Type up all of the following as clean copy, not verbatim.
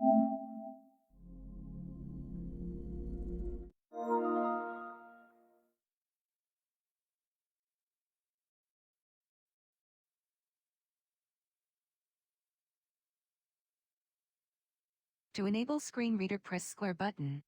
To enable screen reader, press square button.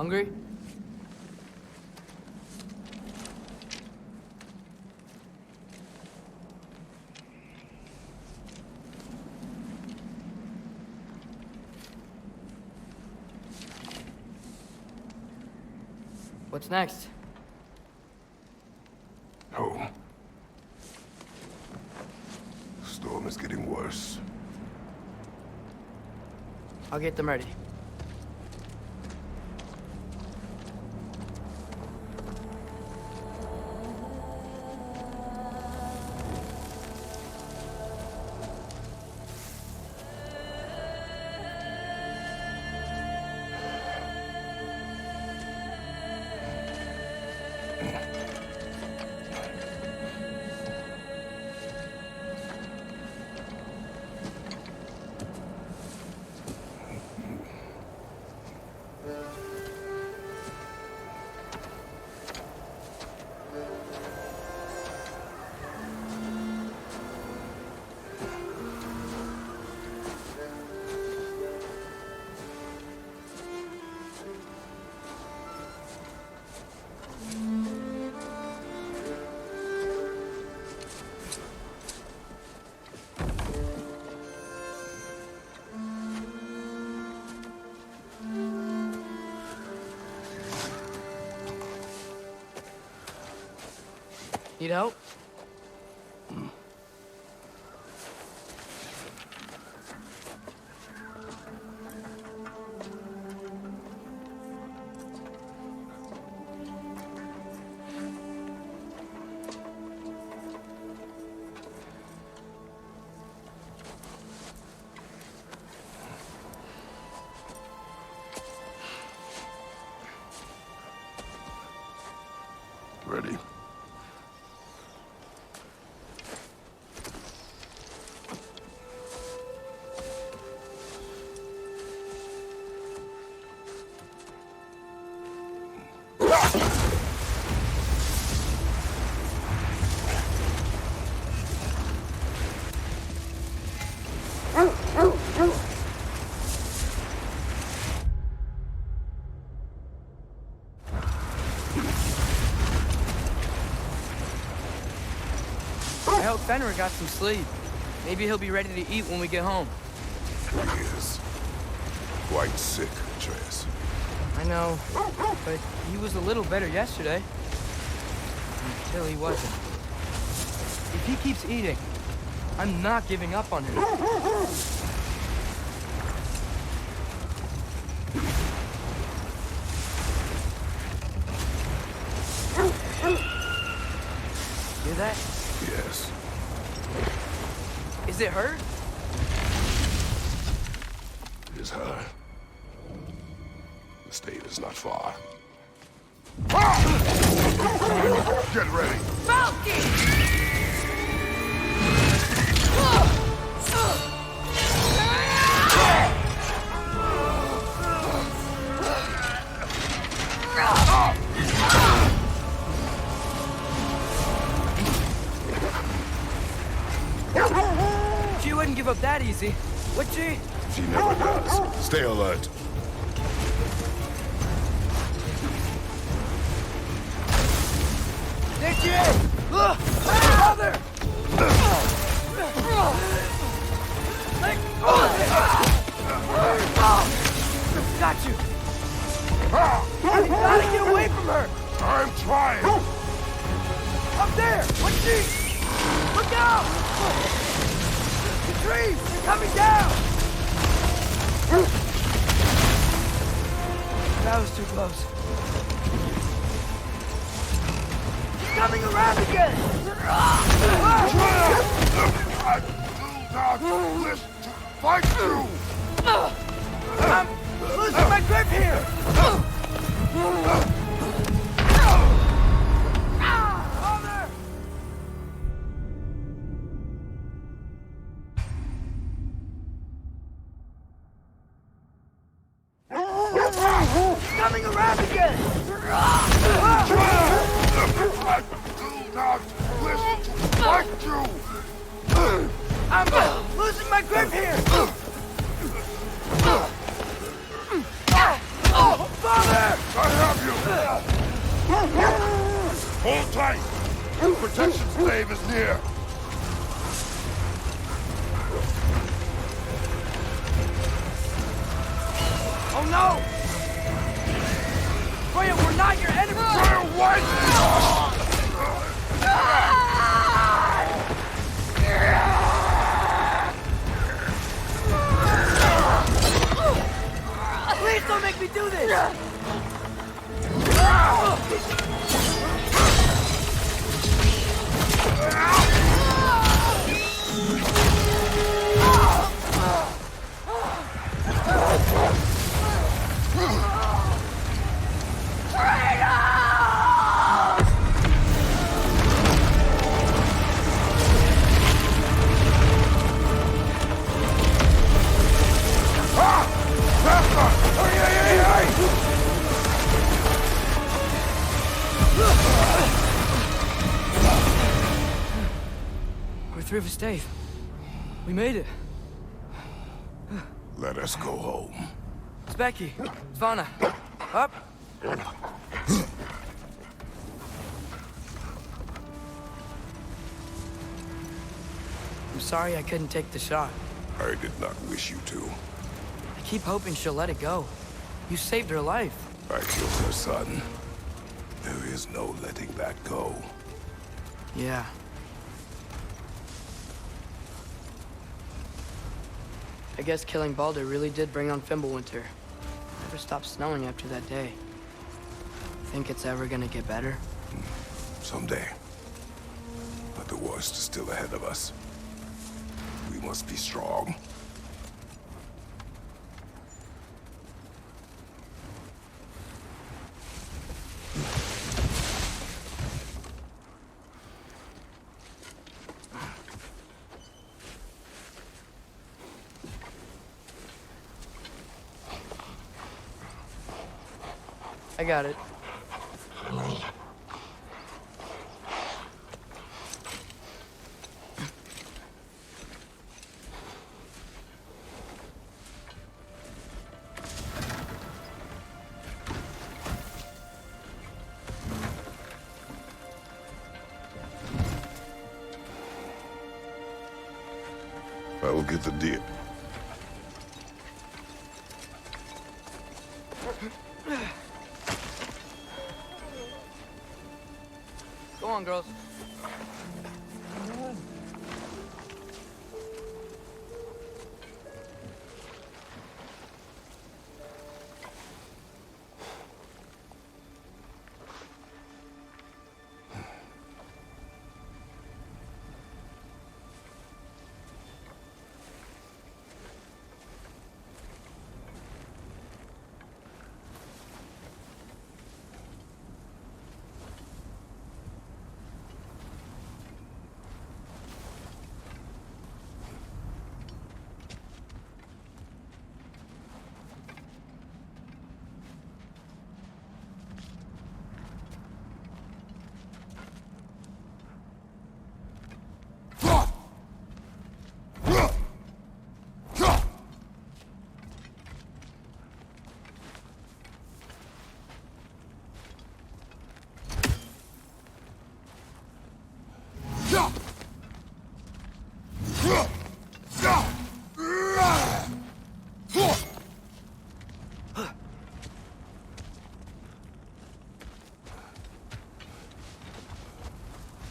Hungry? What's next? getting worse. I'll get them ready. Need help? Ready? I hope Fenrir got some sleep. Maybe he'll be ready to eat when we get home. He is quite sick, Atreus. I know, but he was a little better yesterday. Until he wasn't. If he keeps eating, I'm not giving up on him. Hear that? Yes. Is it hurt? It is her. The state is not far. Get ready! She wouldn't give up that easy, would she? She never does. Stay alert. There she is! Brother! Let go of it! Got you! You gotta get away from her! I'm trying! Up there! What's she? Look out! The trees! They're coming down! That was too close. She's coming around again! I do not wish to fight you! I'm losing my grip here! Father! She's coming around again! I do not wish to fight you! I'm losing my grip here! Oh, Father! I have you! Hold tight! The protection stave is near! Oh no! Freya, we're not your enemy! Fire white! do this! We're through for Dave. We made it. Let us go home. It's Becky. It's Vanna. Up. I'm sorry I couldn't take the shot. I did not wish you to. I keep hoping she'll let it go. You saved her life. I killed her son. There is no letting that go. Yeah. I guess killing Baldur really did bring on Fimbulwinter. Never stopped snowing after that day. Think it's ever gonna get better? Someday. But the worst is still ahead of us. We must be strong. I got it. I will get the deer. Go on, girls.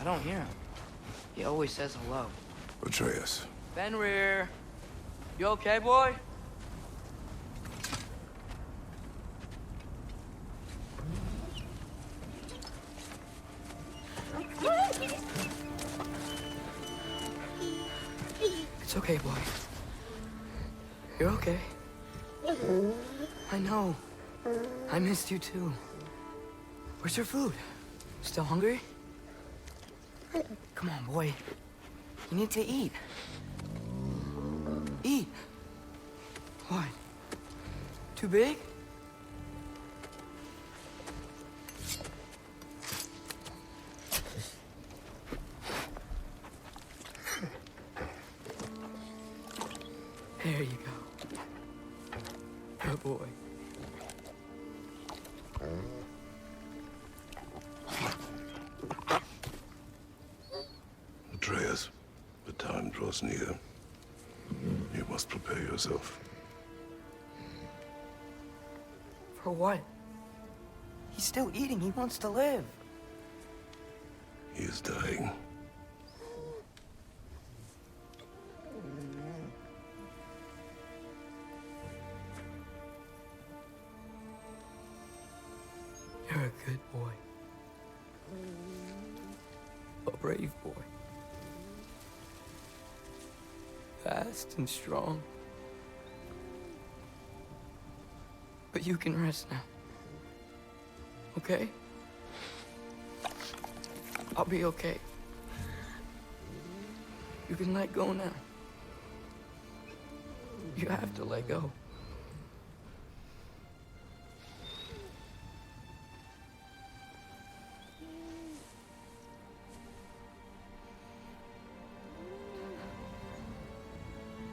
I don't hear him. He always says hello. Atreus. Fenrir, you okay, boy? It's okay, boy. You're okay. I know. I missed you too. Where's your food? Still hungry? Come on, boy. You need to eat. Eat. What? Too big? There you go. Good boy. Atreus, the time draws near. You must prepare yourself. For what? He's still eating. He wants to live. He is dying. boy. A brave boy. Fast and strong. But you can rest now. Okay? I'll be okay. You can let go now. You have to let go.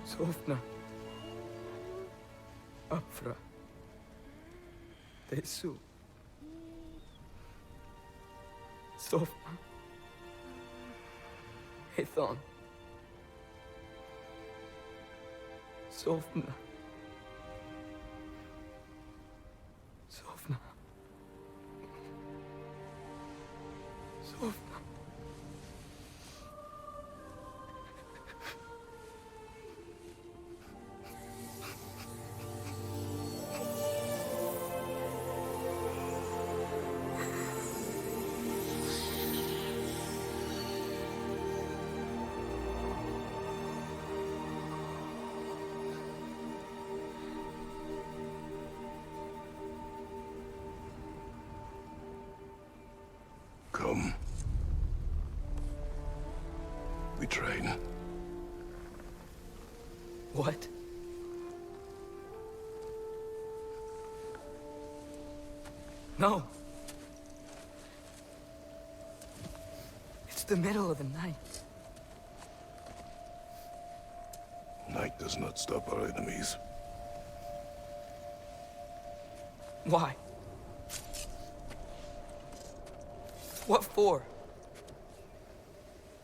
Sofna. Afra. Tesu. Sofna. Ethon. Sofna. Sofna. Sofna. Come. We train. What? No. It's the middle of the night. Night does not stop our enemies. Why? What for?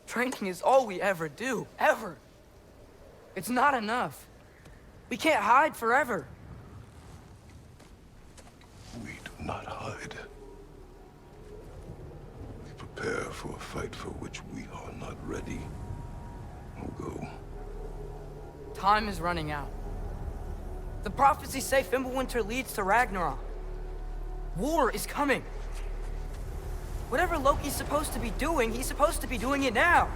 Training is all we ever do, ever. It's not enough. We can't hide forever. We do not hide. We prepare for a fight for which we are not ready. We'll go. Time is running out. The prophecies say Fimbulwinter leads to Ragnarok. War is coming. Whatever Loki's supposed to be doing, he's supposed to be doing it now.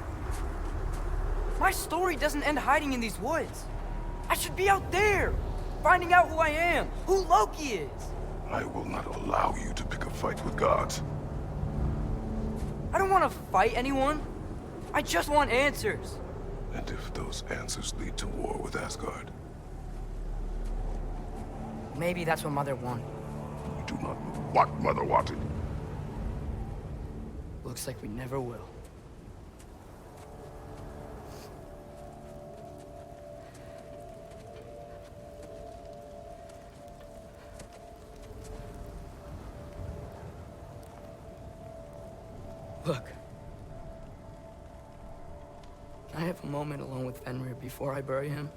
My story doesn't end hiding in these woods. I should be out there, finding out who I am, who Loki is. I will not allow you to pick a fight with gods. I don't want to fight anyone. I just want answers. And if those answers lead to war with Asgard? Maybe that's what Mother wanted. We do not know what Mother wanted. Looks like we never will. Look. Can I have a moment alone with Fenrir before I bury him?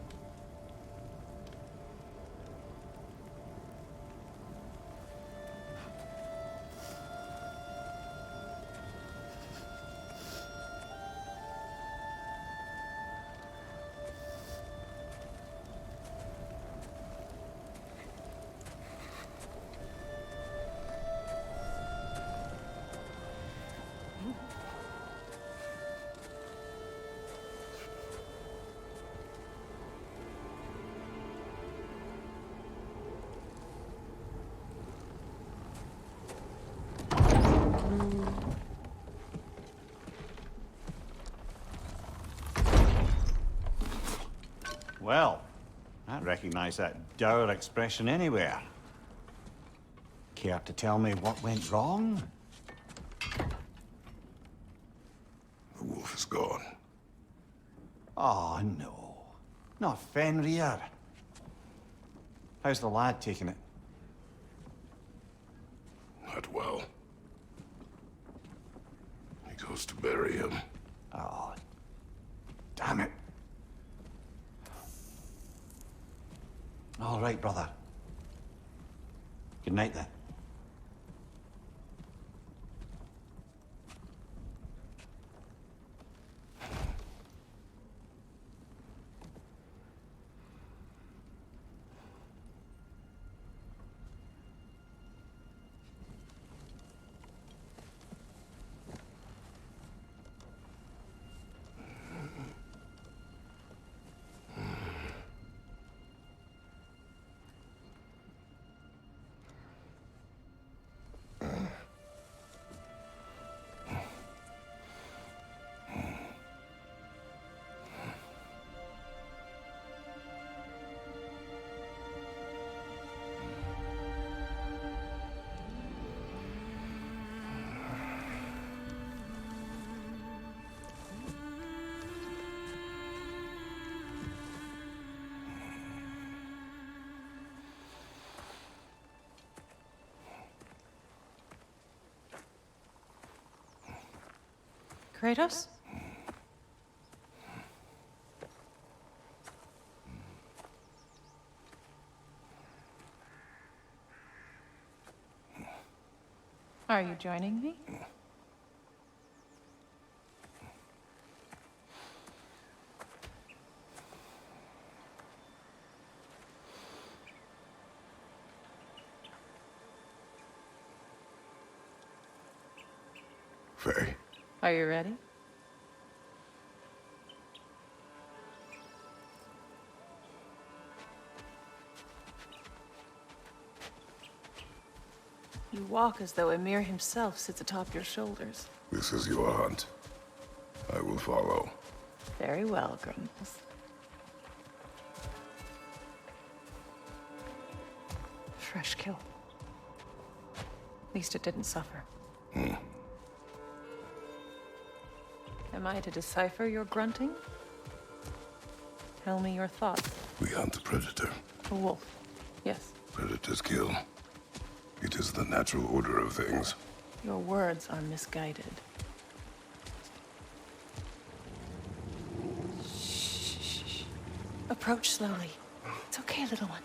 Well, I recognize that dour expression anywhere. Care to tell me what went wrong? The wolf is gone. Oh, no. Not Fenrir. How's the lad taking it? Not well. He goes to bury him. Oh, damn it. All right, brother. Good night, then. Kratos? Are you joining me? Faye, Are you ready? You walk as though Emir himself sits atop your shoulders. this is your hunt. I will follow. Very well, Grumbles. Fresh kill. At least it didn't suffer. Am I to decipher your grunting? Tell me your thoughts. We hunt the predator. A wolf. Yes. Predators kill. It is the natural order of things. Your words are misguided. Shh. Approach slowly. It's okay, little one.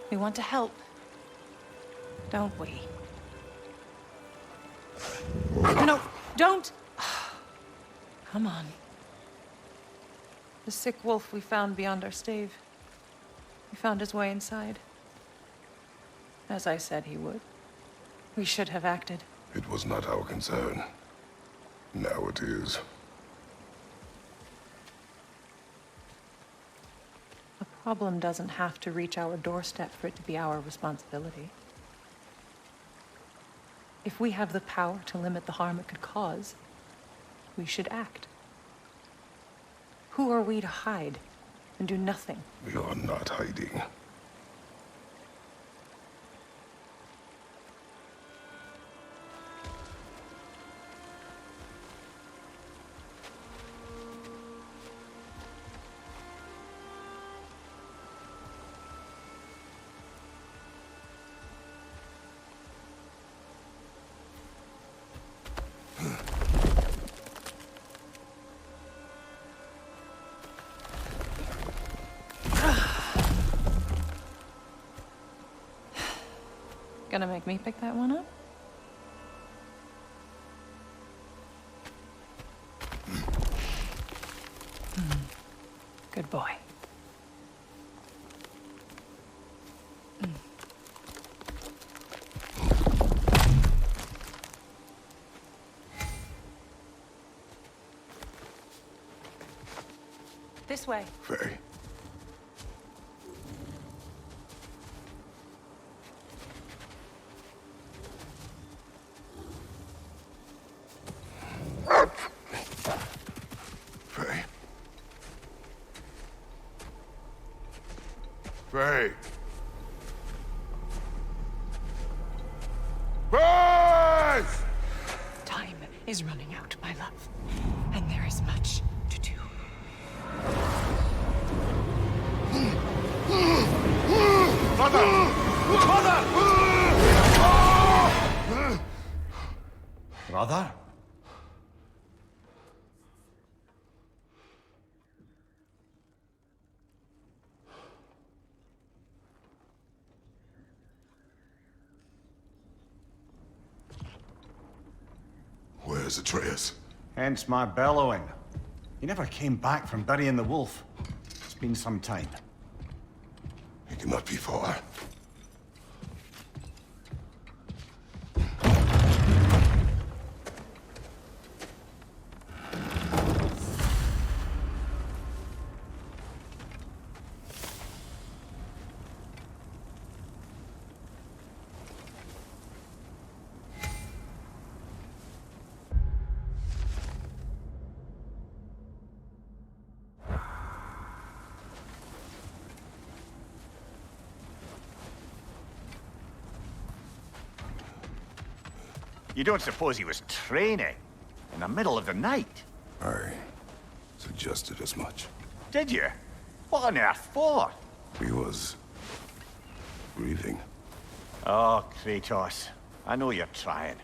We want to help. Don't we? No, don't! Come on. The sick wolf we found beyond our stave. He found his way inside. As I said he would. We should have acted. It was not our concern. Now it is. A problem doesn't have to reach our doorstep for it to be our responsibility. If we have the power to limit the harm it could cause, we should act. Who are we to hide and do nothing? We are not hiding. Gonna make me pick that one up? Good boy. This way. Faye. Faye. Faye. Faye! Time is running out, my love. And there is much to do. Mother! Brother? Where's Atreus? Hence my bellowing. He never came back from burying the wolf. It's been some time. He cannot be far. You don't suppose he was training in the middle of the night? I suggested as much. Did you? What on earth for? He was breathing. Oh, Kratos. I know you're trying.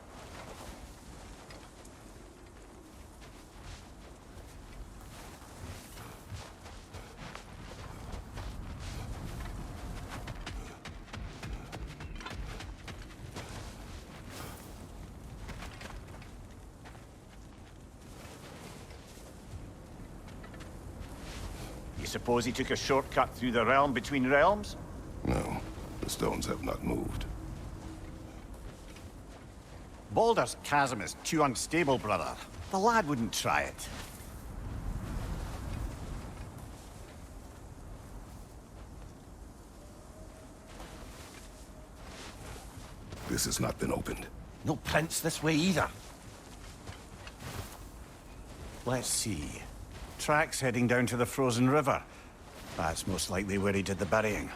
suppose he took a shortcut through the realm between realms? No, the stones have not moved. Baldur's Chasm is too unstable, brother. The lad wouldn't try it. This has not been opened. No prints this way either. Let's see. Tracks heading down to the frozen river. That's most likely where he did the burying.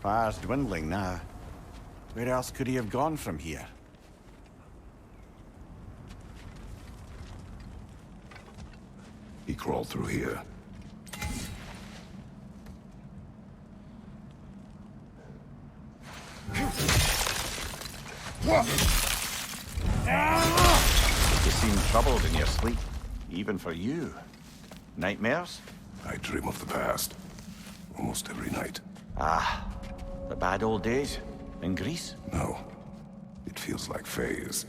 Fire's dwindling now. Where else could he have gone from here? He crawled through here. You seem troubled in your sleep, even for you. Nightmares? I dream of the past. Almost every night. Ah, the bad old days? In Greece? No. It feels like Faye is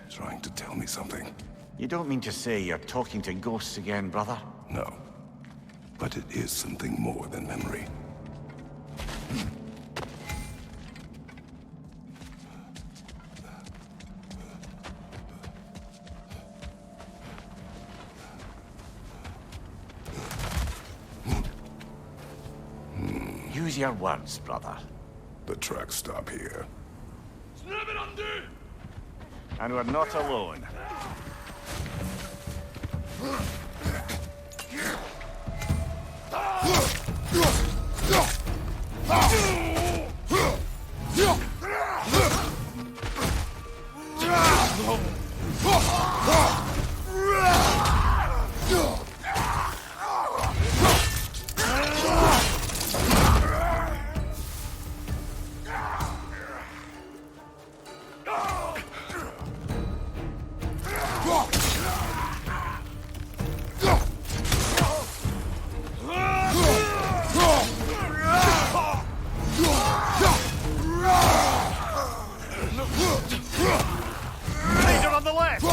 trying to tell me something. You don't mean to say you're talking to ghosts again, brother? No. But it is something more than memory. Use your words, brother. The tracks stop here. And we're not alone. Laser on the left!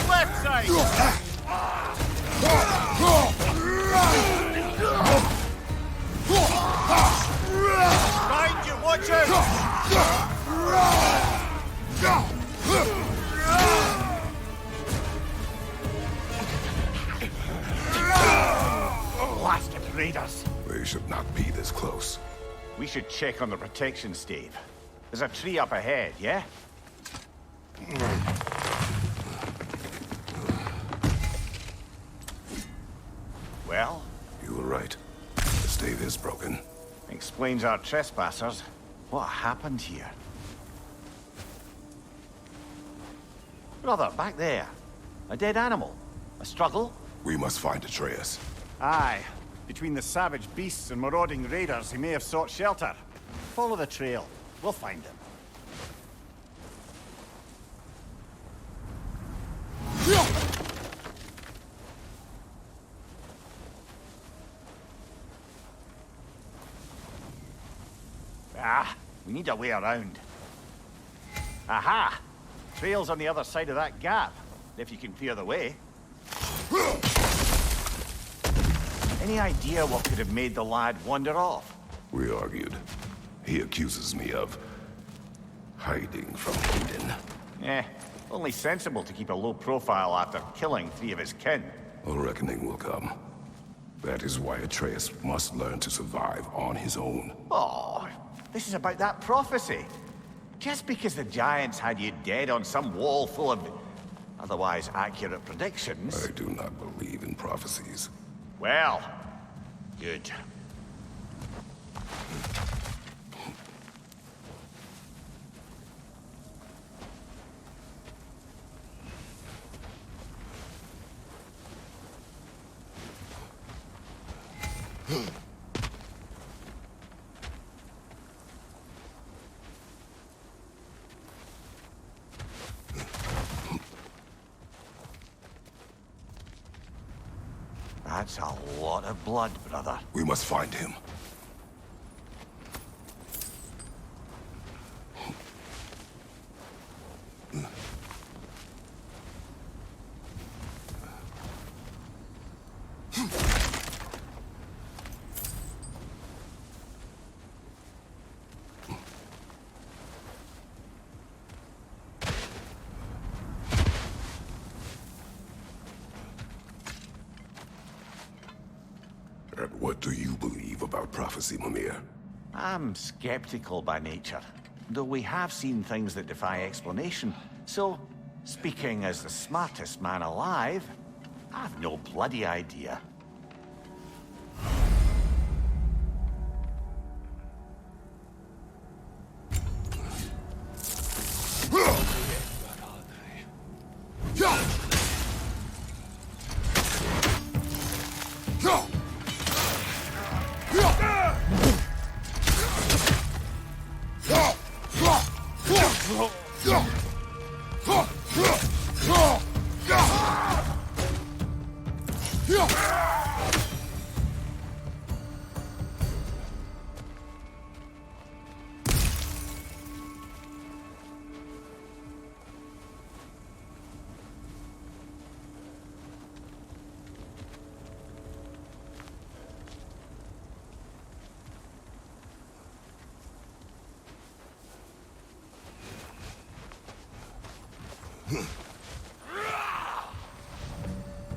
Left side! Behind you, watch out! Blasted raiders! They should not be this close. We should check on the protection stave. There's a tree up ahead, yeah? Well, You were right. The stave is broken. explains our trespassers. What happened here? Brother, back there. A dead animal. A struggle? We must find Atreus. Aye. Between the savage beasts and marauding raiders, he may have sought shelter. Follow the trail. We'll find him. Ah, we need a way around. Aha! Trail's on the other side of that gap, if you can clear the way. Any idea what could have made the lad wander off? We argued. He accuses me of hiding from Hayden. Only sensible to keep a low profile after killing 3 of his kin. A reckoning will come. That is why Atreus must learn to survive on his own. Oh, this is about that prophecy. Just because the Giants had you dead on some wall full of otherwise accurate predictions. I do not believe in prophecies. Well, good. That's a lot of blood, brother. We must find him. What do you believe about prophecy, Mimir? I'm skeptical by nature, though we have seen things that defy explanation. So, speaking as the smartest man alive, I've no bloody idea.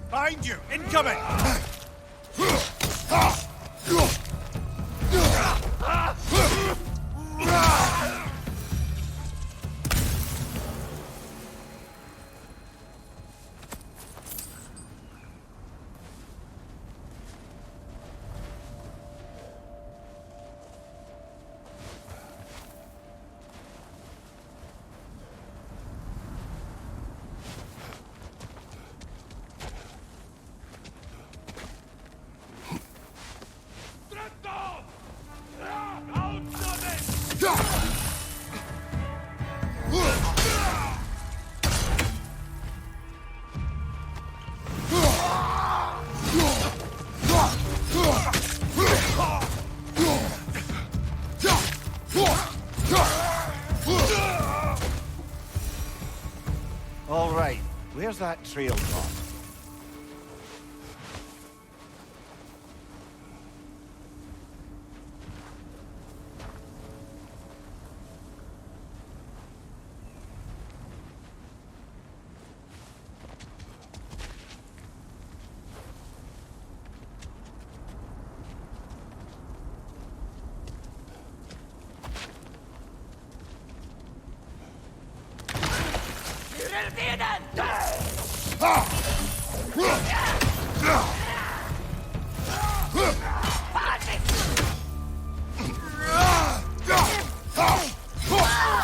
Behind you! Incoming! All right, where's that trail gone?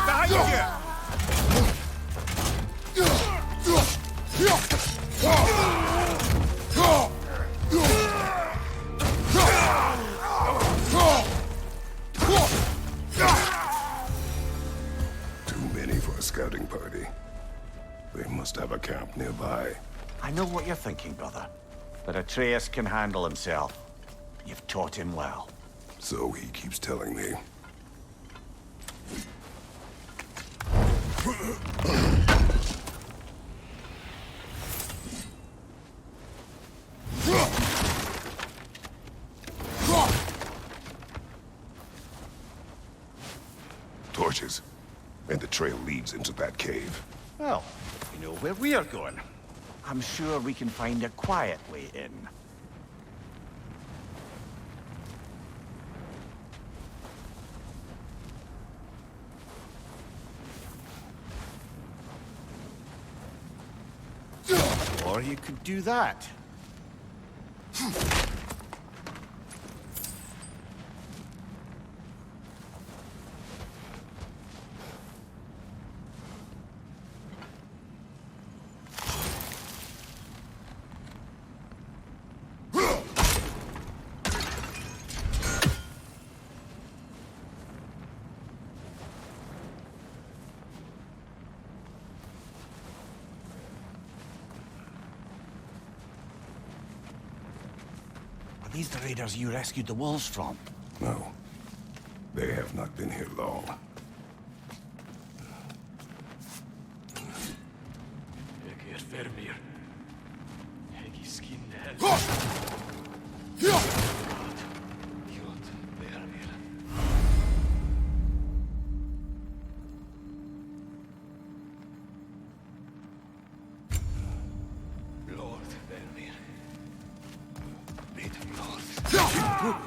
Behind you! Too many for a scouting party. They must have a camp nearby. I know what you're thinking, brother. But Atreus can handle himself. You've taught him well. So he keeps telling me. Torches. And the trail leads into that cave. Well, we know where we're going. I'm sure we can find a quiet way in. Or you could do that. Are these the raiders you rescued the wolves from? No. They have not been here long. On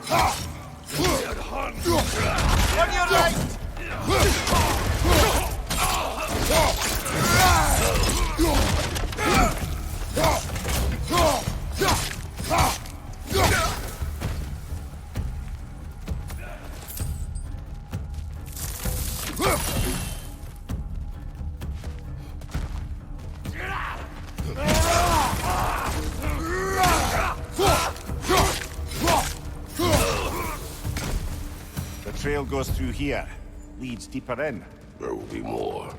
your right! The trail goes through here. Leads deeper in. There will be more.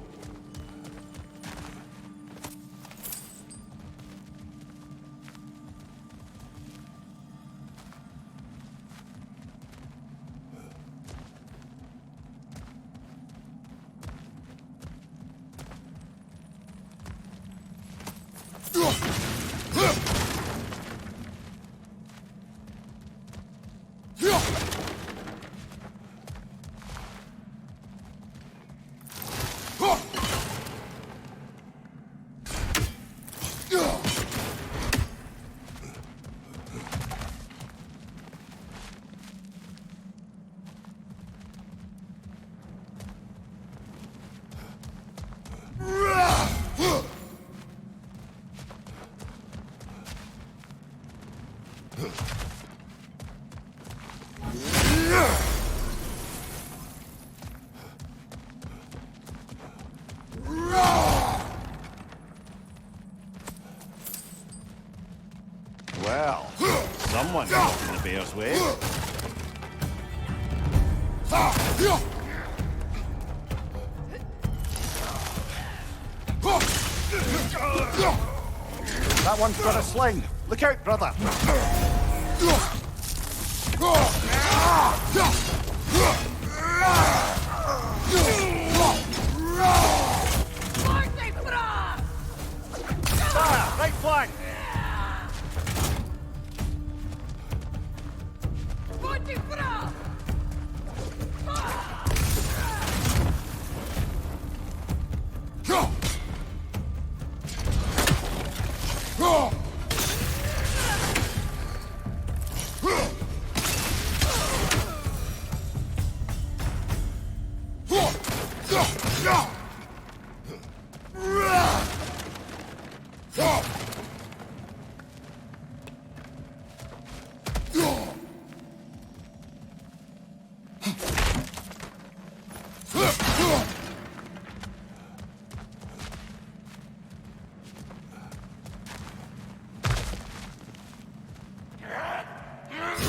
Well, someone got in the bear's way. That one's got a sling. Look out, brother. Fire, right flank.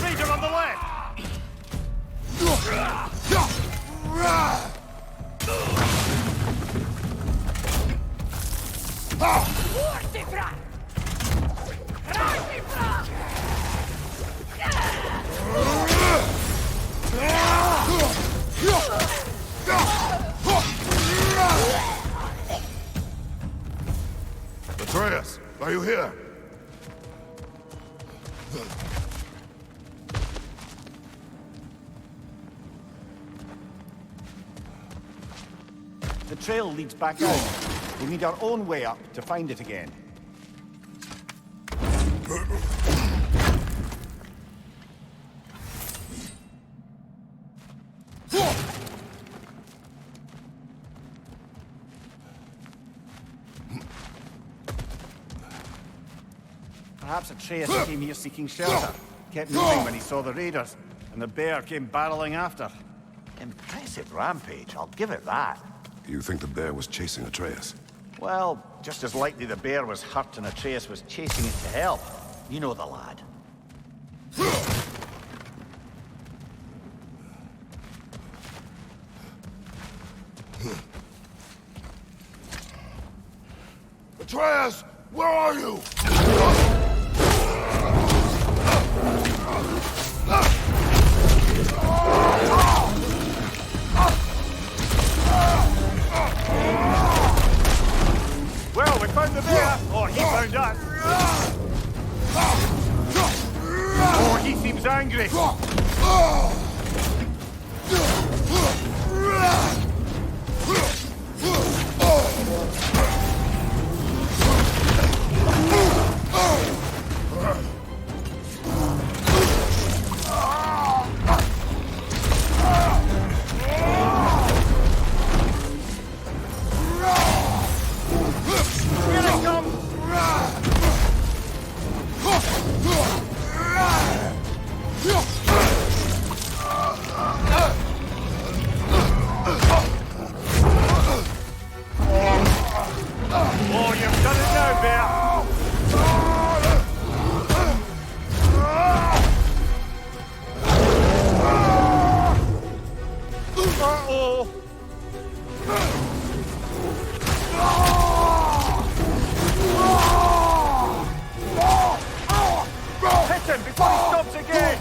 Raider on the left! Atreus, are you here? The trail leads back out. We need our own way up to find it again. Perhaps Atreus came here seeking shelter. Kept moving when he saw the raiders, and the bear came barreling after. Impressive rampage, I'll give it that. You think the bear was chasing Atreus? Well, just as likely the bear was hurt and Atreus was chasing it to hell. You know the lad. Atreus, where are you? Well, we found the bear, or he found us. Or he seems angry. go! Hit him before he stops again!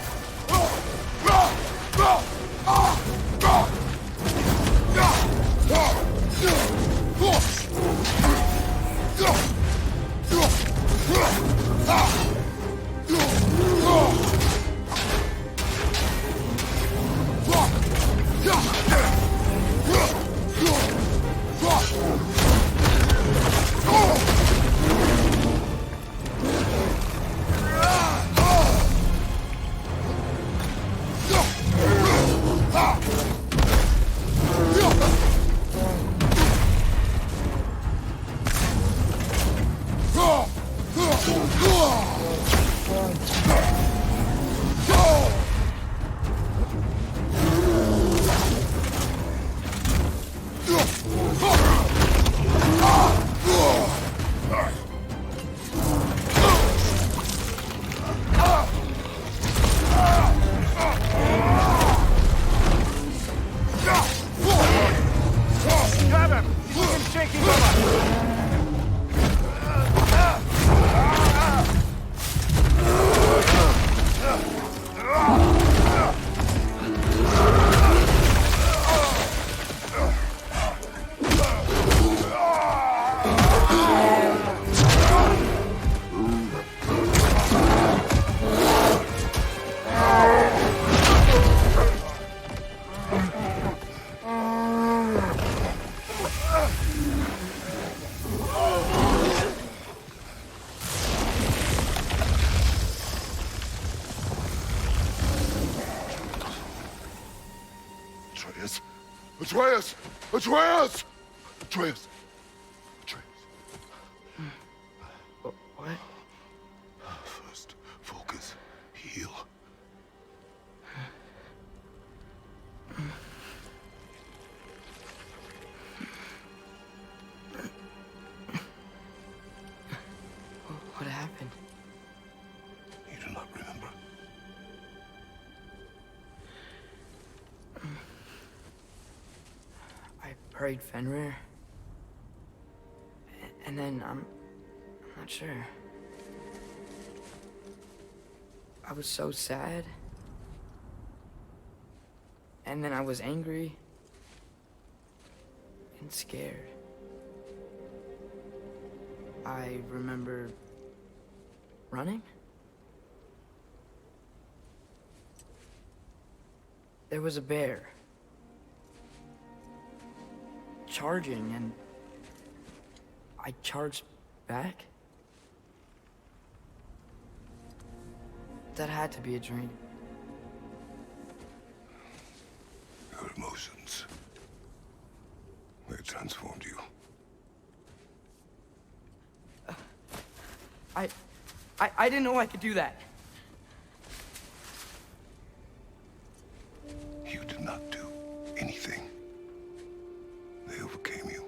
Grab him! He's looking shaky, brother! Atreus! Atreus! Atreus! Atreus! Atreus! What? First, focus. Heal. What happened? You do not remember. I buried Fenrir. And then I'm not sure. I was so sad. And then I was angry. And scared. I remember running. There was a bear. Charging, and I charged back. That had to be a dream. Your emotions. They transformed you. I didn't know I could do that. You did not do anything. They overcame you.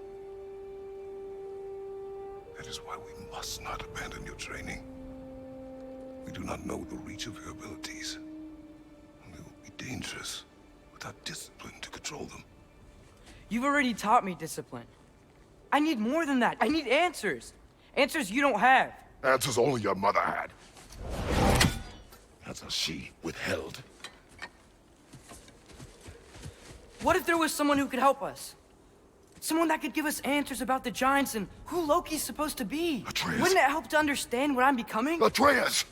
That is why we must not abandon your training. We do not know the reach of your abilities. And they will be dangerous without discipline to control them. You've already taught me discipline. I need more than that. I need answers. Answers you don't have. Answers only your mother had. Answers she withheld. What if there was someone who could help us? Someone that could give us answers about the giants and who Loki's supposed to be. Atreus. Wouldn't it help to understand what I'm becoming? Atreus!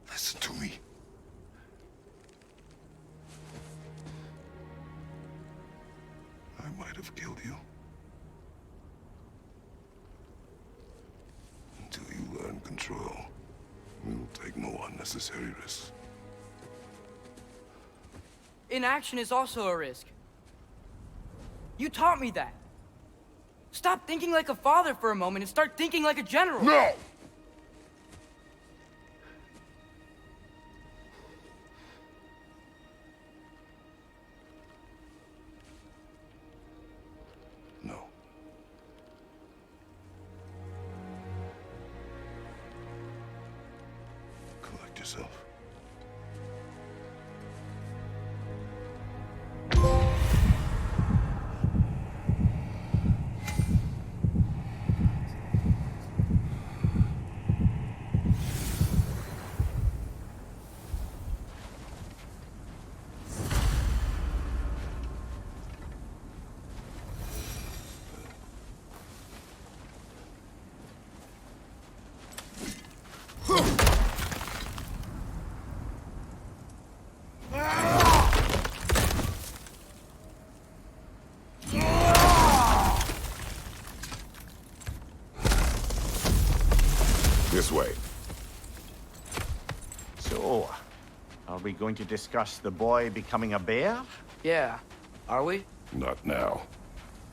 Listen to me. I might have killed you. Until you learn control, we will take no unnecessary risks. Inaction is also a risk. You taught me that. Stop thinking like a father for a moment and start thinking like a general. No! No. Collect yourself. This way. So, are we going to discuss the boy becoming a bear? Yeah. Are we? Not now.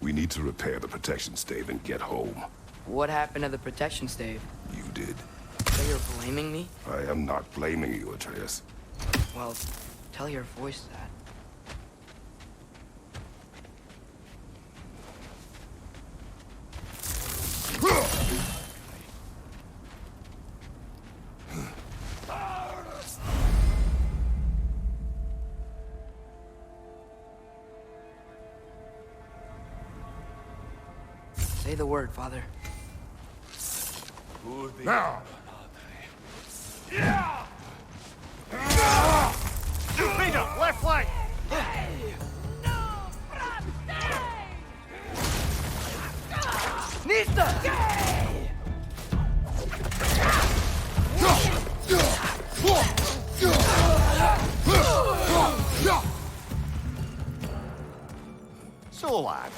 We need to repair the protection stave and get home. What happened to the protection stave? You did. So you're blaming me? I am not blaming you, Atreus. Well, tell your voice that. Say the word, Father. Now! Peter, left flank! Nista! So, lad,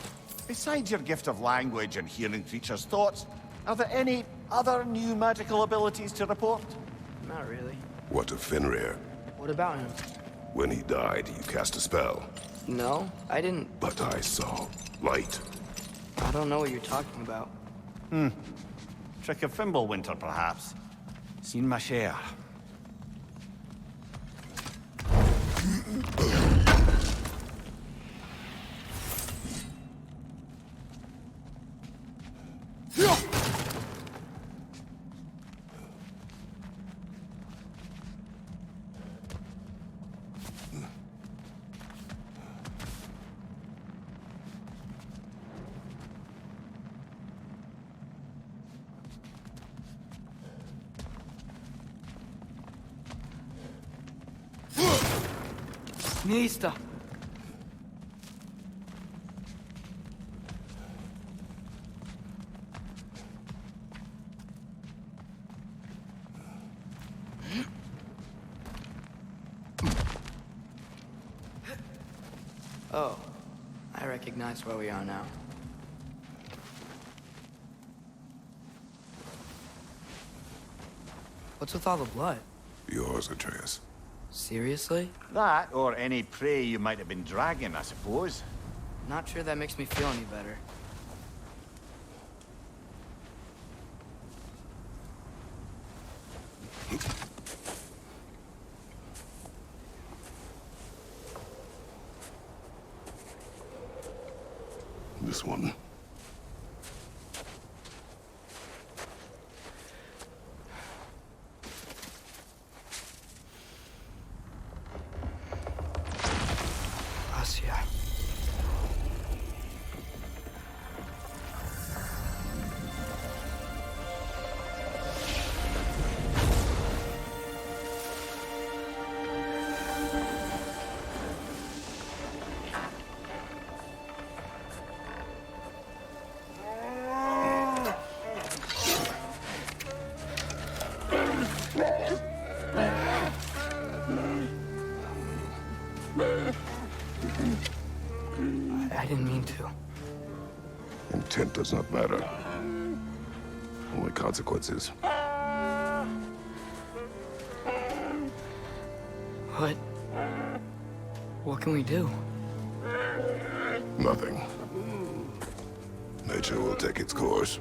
besides your gift of language and hearing creatures' thoughts, are there any other new magical abilities to report? Not really. What of Fenrir? What about him? When he died, you cast a spell. No, I didn't. But I saw light. I don't know what you're talking about. Trick of Fimbulwinter, perhaps. Seen my share. Nista! Oh, I recognize where we are now. What's with all the blood? Yours, Atreus. Seriously? That, or any prey you might have been dragging, I suppose. Not sure that makes me feel any better. This one. Asia. I didn't mean to. Intent does not matter. Only consequences. What? What can we do? Nothing. Nature will take its course.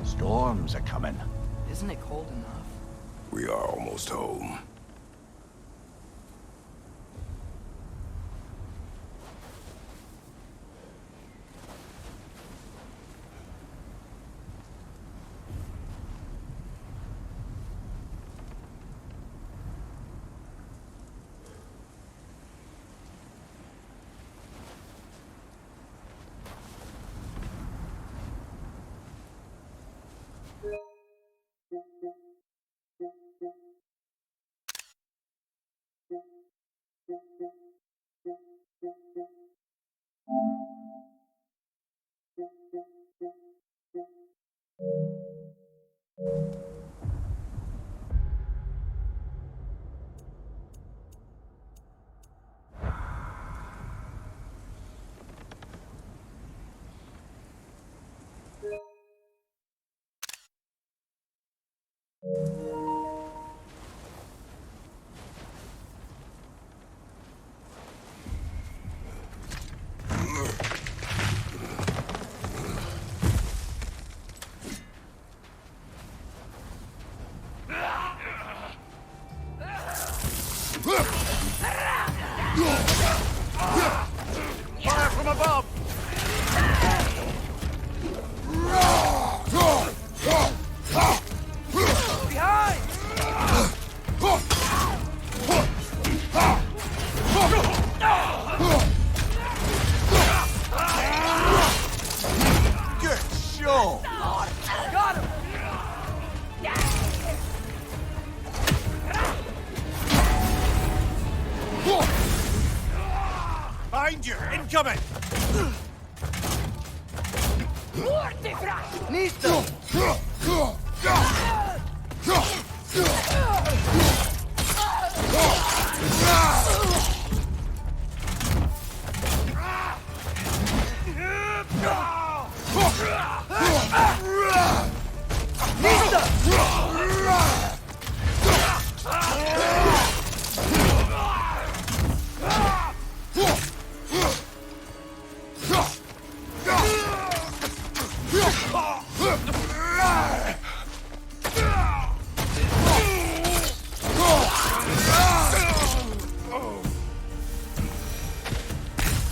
Storms are coming. Isn't it cold enough? We are almost home. Fire from above! Behind! Good show! Got him! Behind you! Incoming! Listo!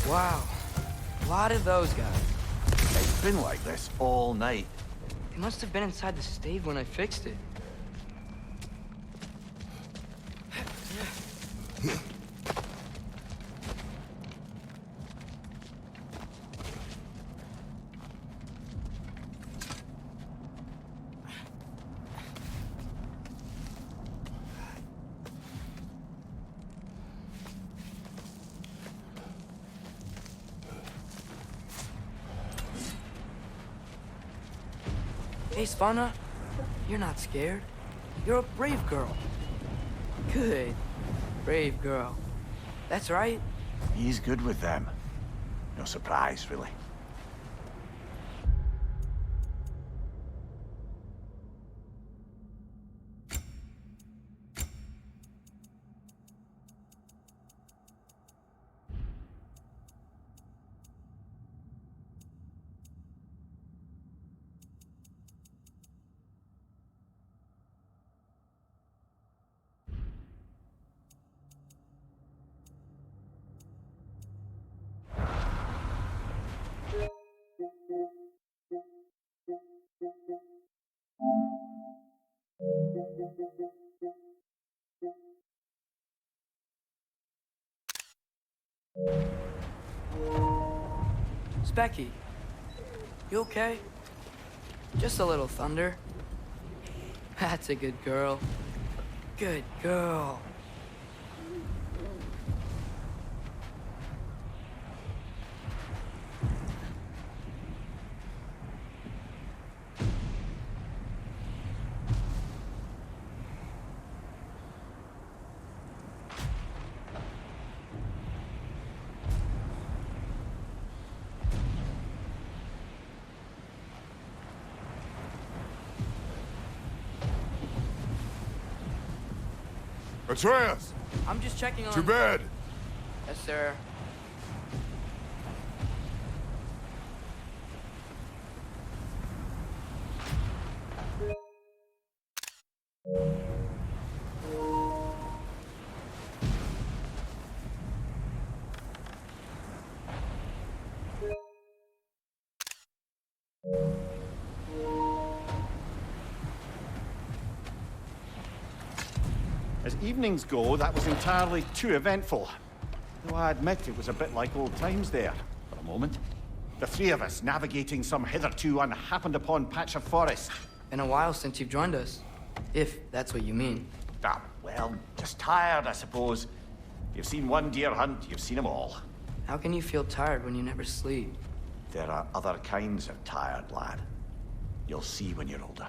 Wow. A lot of those guys. It's been like this all night. They must have been inside the stave when I fixed it. Hey, Svanna, you're not scared. You're a brave girl. Good. Brave girl. That's right. He's good with them. No surprise, really. Specky, you okay? Just a little thunder. That's a good girl. Good girl. Atreus! I'm just checking on... To bed! Yes, sir. As evenings go, that was entirely too eventful. Though I admit it was a bit like old times there, for a moment. The three of us navigating some hitherto unhappened-upon patch of forest. Been a while since you've joined us. If that's what you mean. Ah, well, just tired, I suppose. If you've seen one deer hunt, you've seen them all. How can you feel tired when you never sleep? There are other kinds of tired, lad. You'll see when you're older.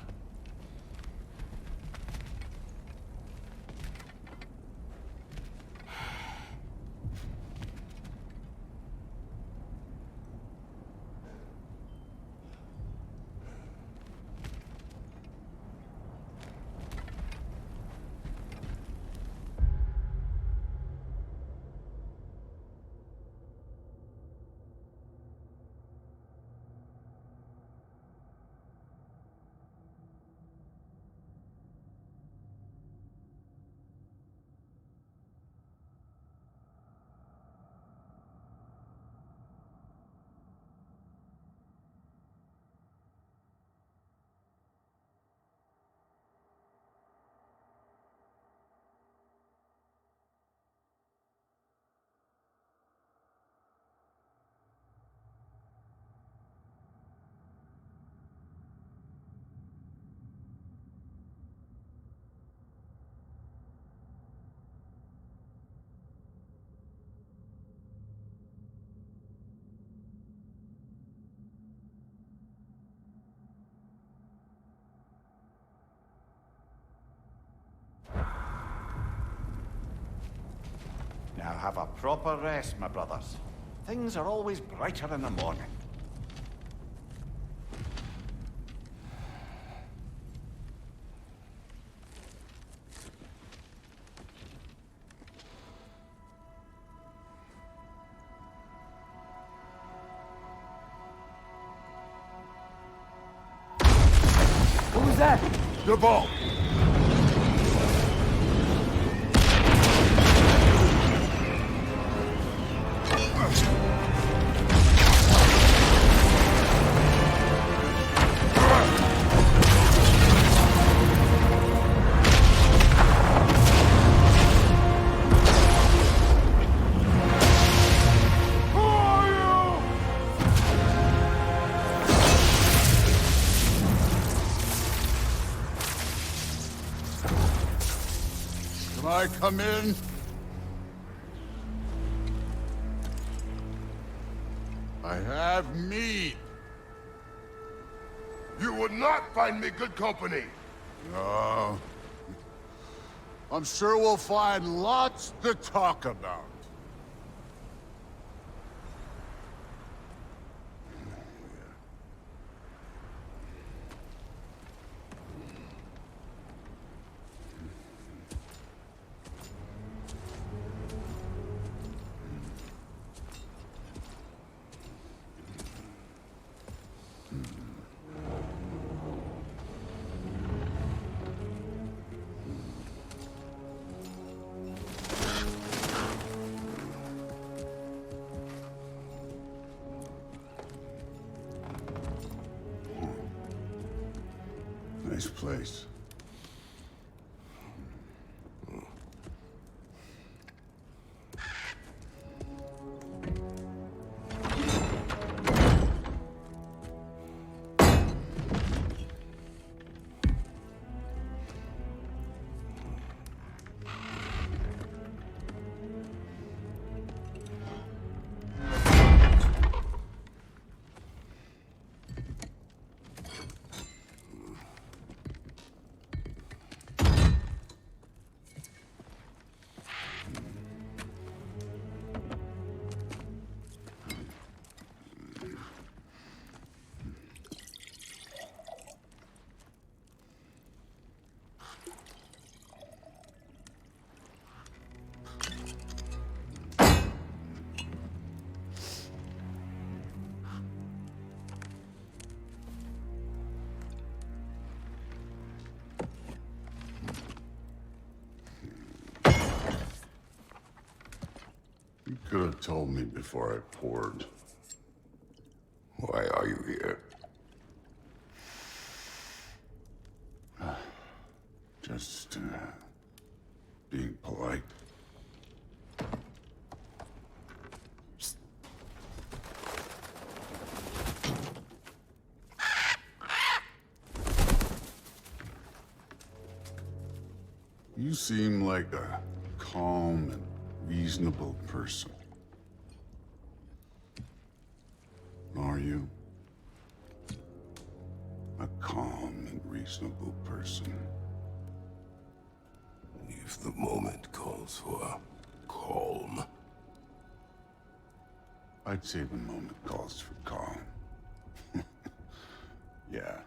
Now have a proper rest, my brothers. Things are always brighter in the morning. What was that? The ball! Can I come in? I have meat. You would not find me good company. No. I'm sure we'll find lots to talk about. Nice place. You could have told me before I poured. Why are you here? Just, being polite. You seem like a calm and reasonable person. you? A calm and reasonable person. If the moment calls for calm. I'd say the moment calls for calm. Yeah.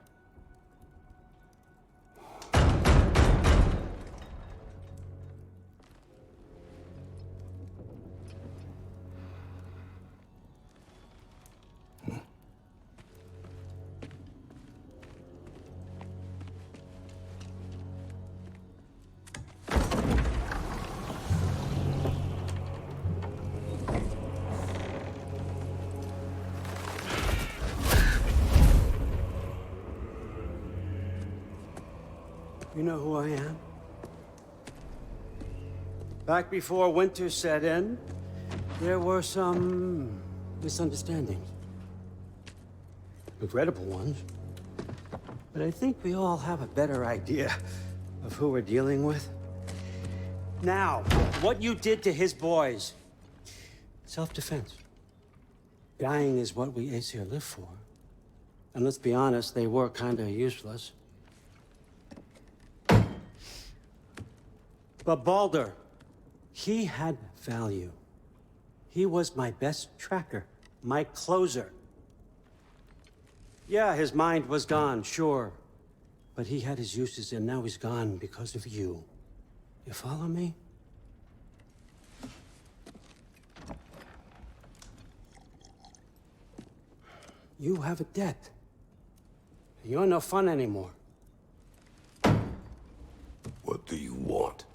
You know who I am? Back before winter set in, there were some misunderstandings. Regrettable ones. But I think we all have a better idea of who we're dealing with. Now, what you did to his boys. Self-defense. Dying is what we Aesir live for. And let's be honest, they were kinda useless. But Baldur, he had value. He was my best tracker, my closer. Yeah, his mind was gone, sure. But he had his uses, and now he's gone because of you. You follow me? You have a debt. You're no fun anymore. What do you want?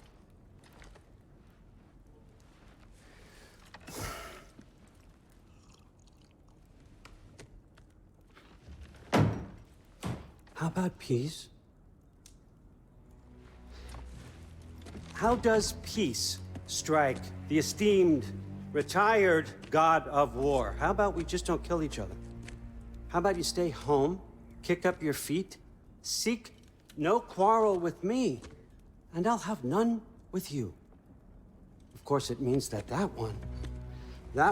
How about peace? How does peace strike the esteemed, retired god of war? How about we just don't kill each other? How about you stay home, kick up your feet, seek no quarrel with me, and I'll have none with you. Of course, it means that that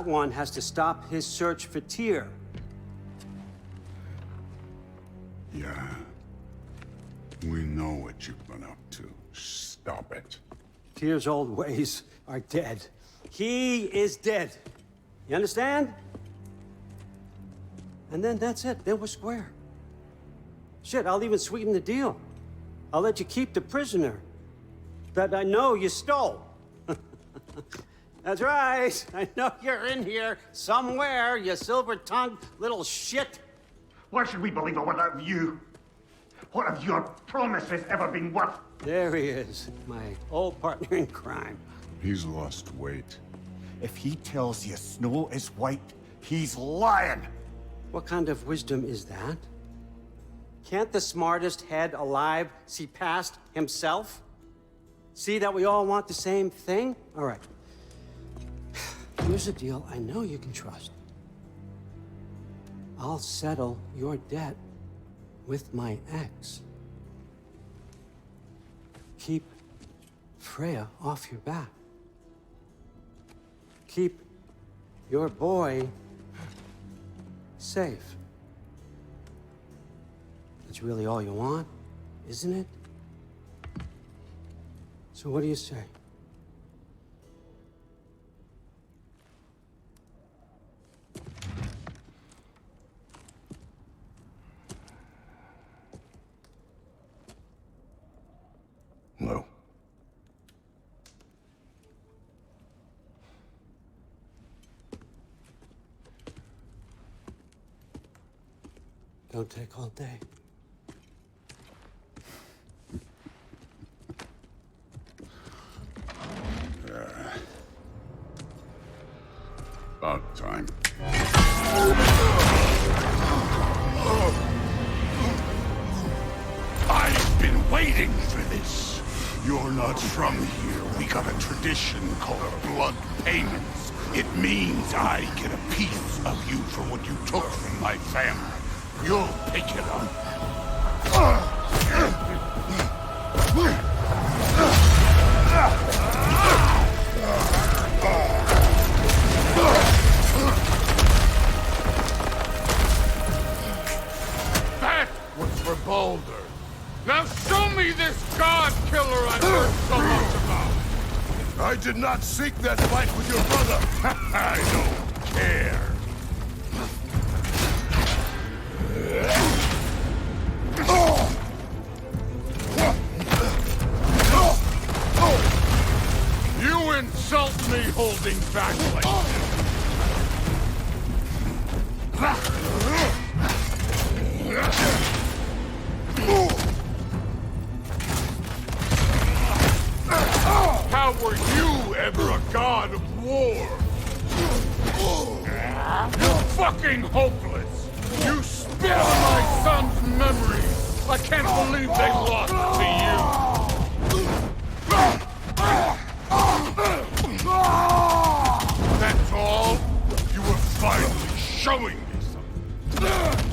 one has to stop his search for Tyr. Yeah. We know what you've been up to. Stop it. Tyr's old ways are dead. He is dead. You understand? And then that's it. Then we're square. Shit, I'll even sweeten the deal. I'll let you keep the prisoner that I know you stole. That's right. I know you're in here somewhere, you silver-tongued little shit. Why should we believe a word out of you? What have your promises ever been worth? There he is, my old partner in crime. He's lost weight. If he tells you snow is white, he's lying. What kind of wisdom is that? Can't the smartest head alive see past himself? See that we all want the same thing? All right. Here's a deal I know you can trust. I'll settle your debt with my ex. Keep Freya off your back. Keep your boy safe. That's really all you want, isn't it? So what do you say? No. Don't take all day. About time. I've been waiting for this. You're not from here. We got a tradition called blood payments. It means I get a piece of you for what you took from my family. You'll pick it up. I've heard so much about. I did not seek that fight with your brother. I don't care. You insult me holding back like this. How were you ever a god of war? You're fucking hopeless! You spit on my son's memory! I can't believe they lost to you! That's all? You were finally showing me something!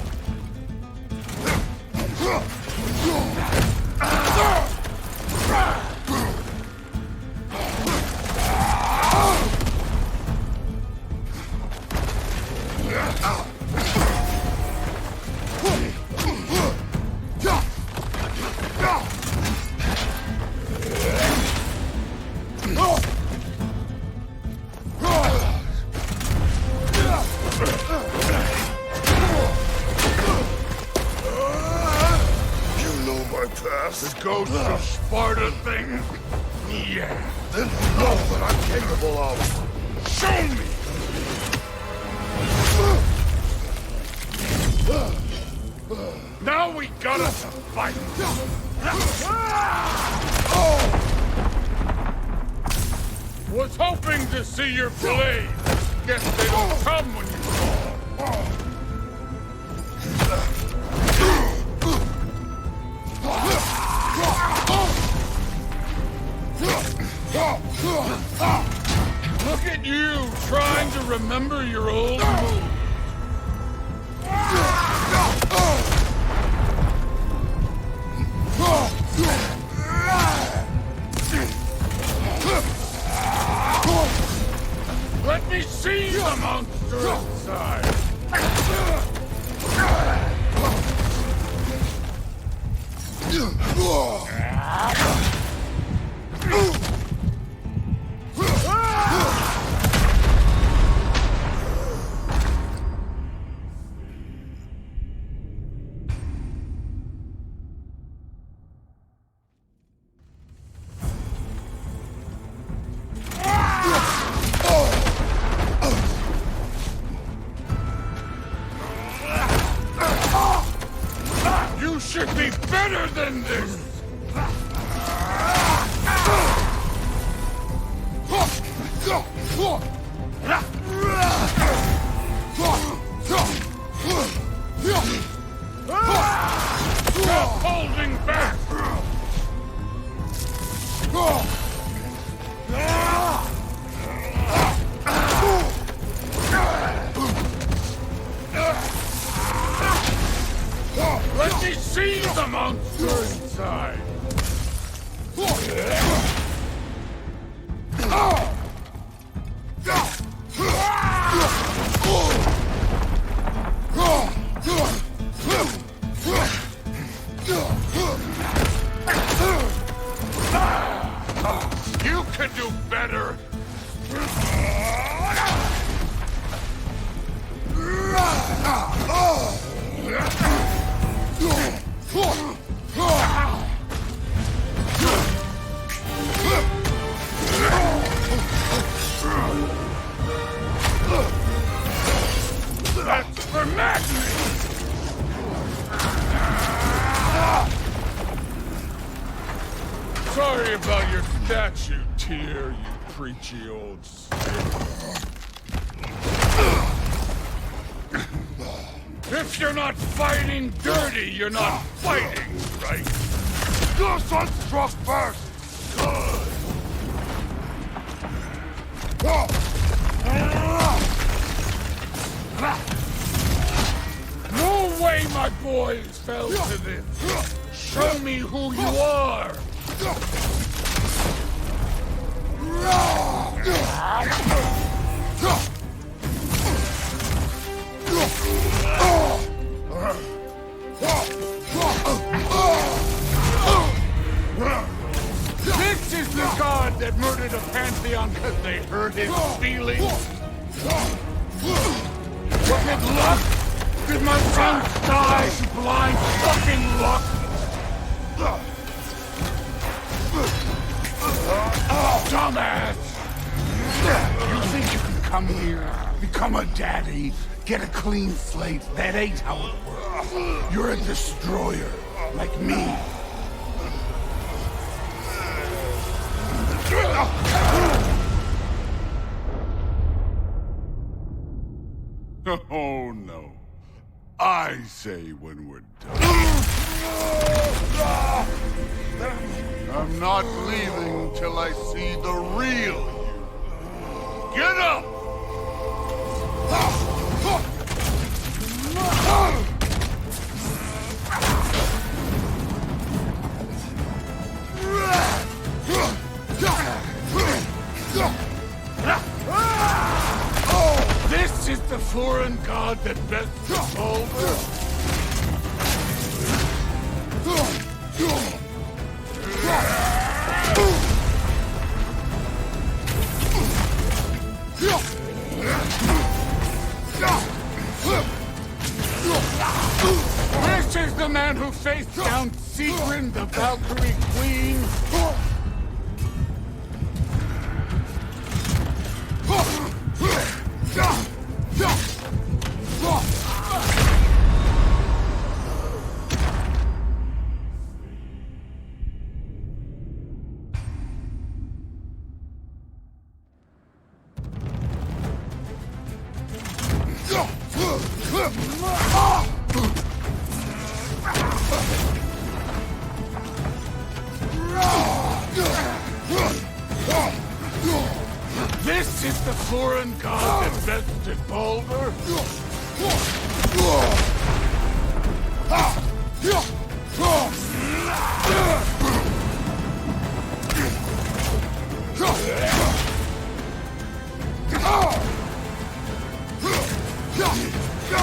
The ghost of Sparta thing? Yeah. Then you know what I'm capable of. Show me! Now we gotta fight! Was hoping to see your blade. Guess they don't come when you call. Look at you, trying to remember your old moves. Let me see the monster inside. You should be better than this! Stop holding back! Let me see the monster inside! You could do better! That's for madness! Sorry about your statue, Tyr, you preachy old shit. If you're not fighting dirty, you're not fighting, right? Your son struck first! Good! No way my boys fell to this! Show me who you are! This is the god that murdered a pantheon because they hurt his feelings? Was it luck? Did my son die to blind fucking luck? Dumbass! You think you can come here, become a daddy, get a clean slate? That ain't how it works. You're a destroyer, like me. Oh no. I say when we're done. I'm not leaving till I see the real you. Get up! This is the foreign god that best is over. This is the man who faced down Sigrun, the Valkyrie Queen. This is the foreign god that bested Baldur.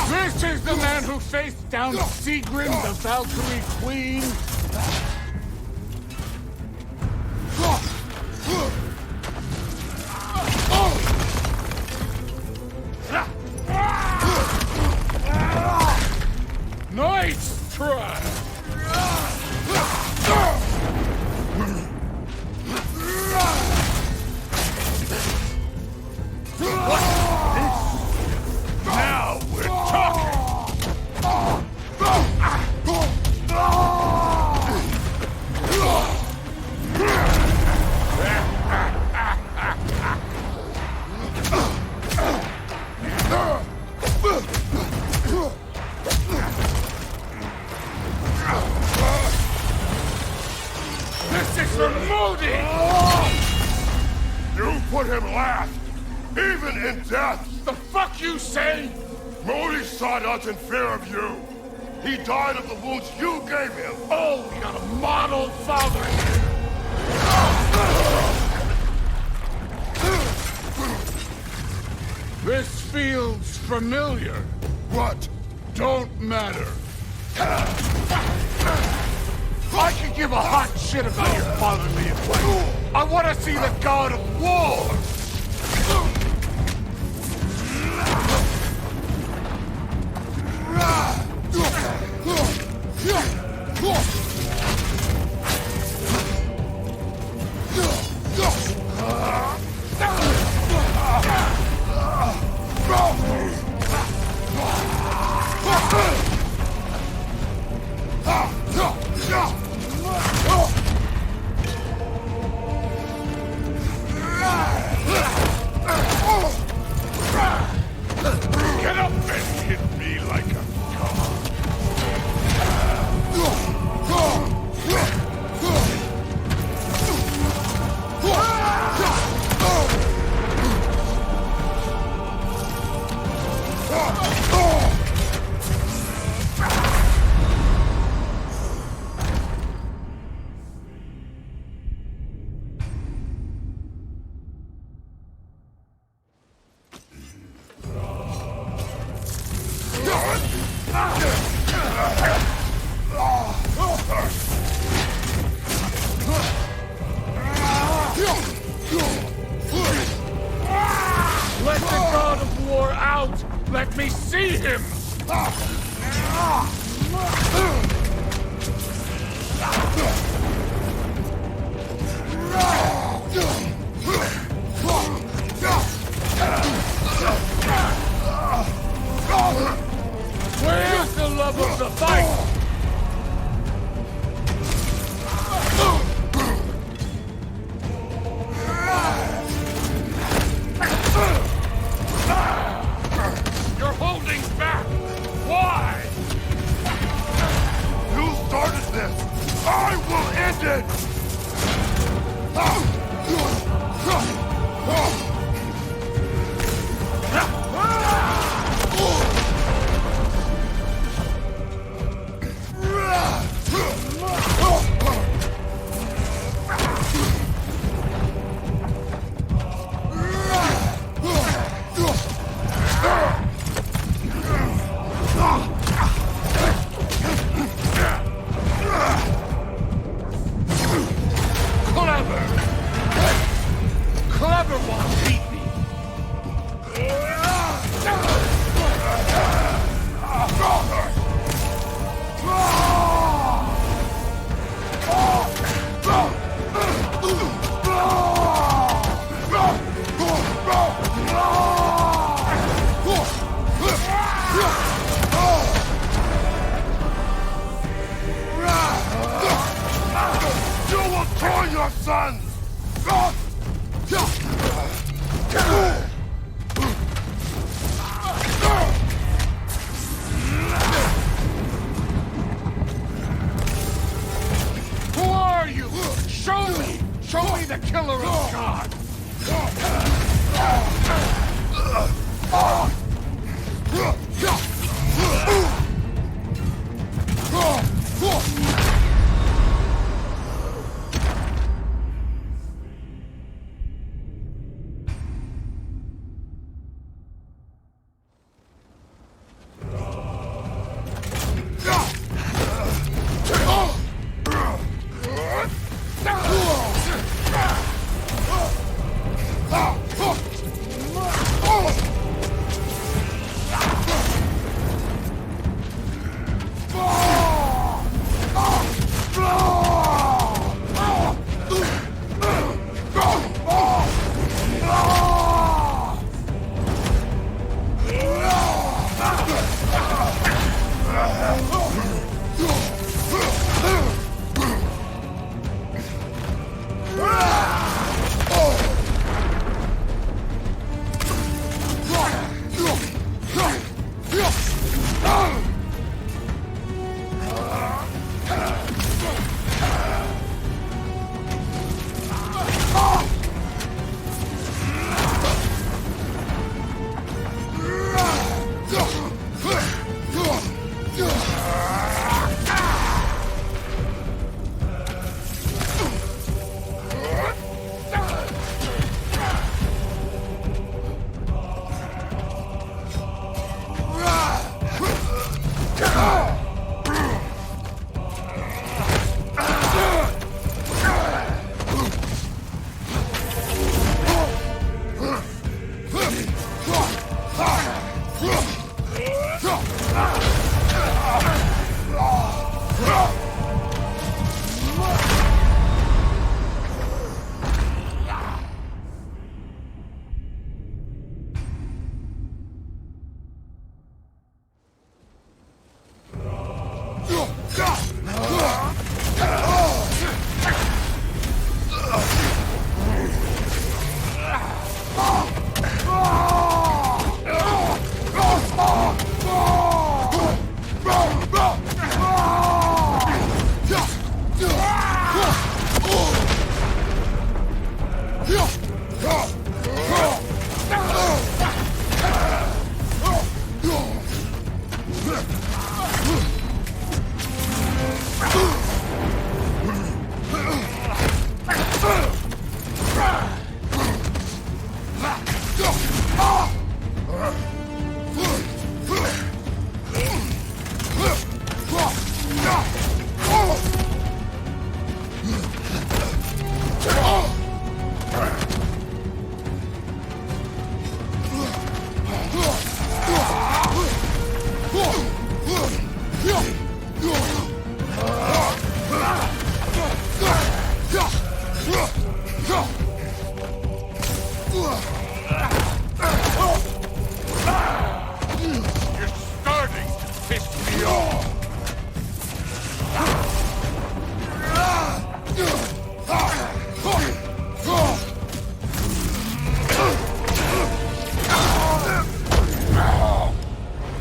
This is the man who faced down Sigrun, the Valkyrie Queen. Nice try! Now we're talking! This is for Modi! You put him last, even in death! The fuck you say? Modi sought us in fear of you. He died of the wounds you gave him. Oh, we got a model father here. This feels familiar. What? Don't matter. I can give a hot shit about your fatherly advice. I want to see the god of war! him! Where's the love of the fight? You're holding back! Why? You started this! I will end it! Clever one beat me! You will kill your sons! Who are you? Show me! Show me the killer of God! You're starting to piss me off!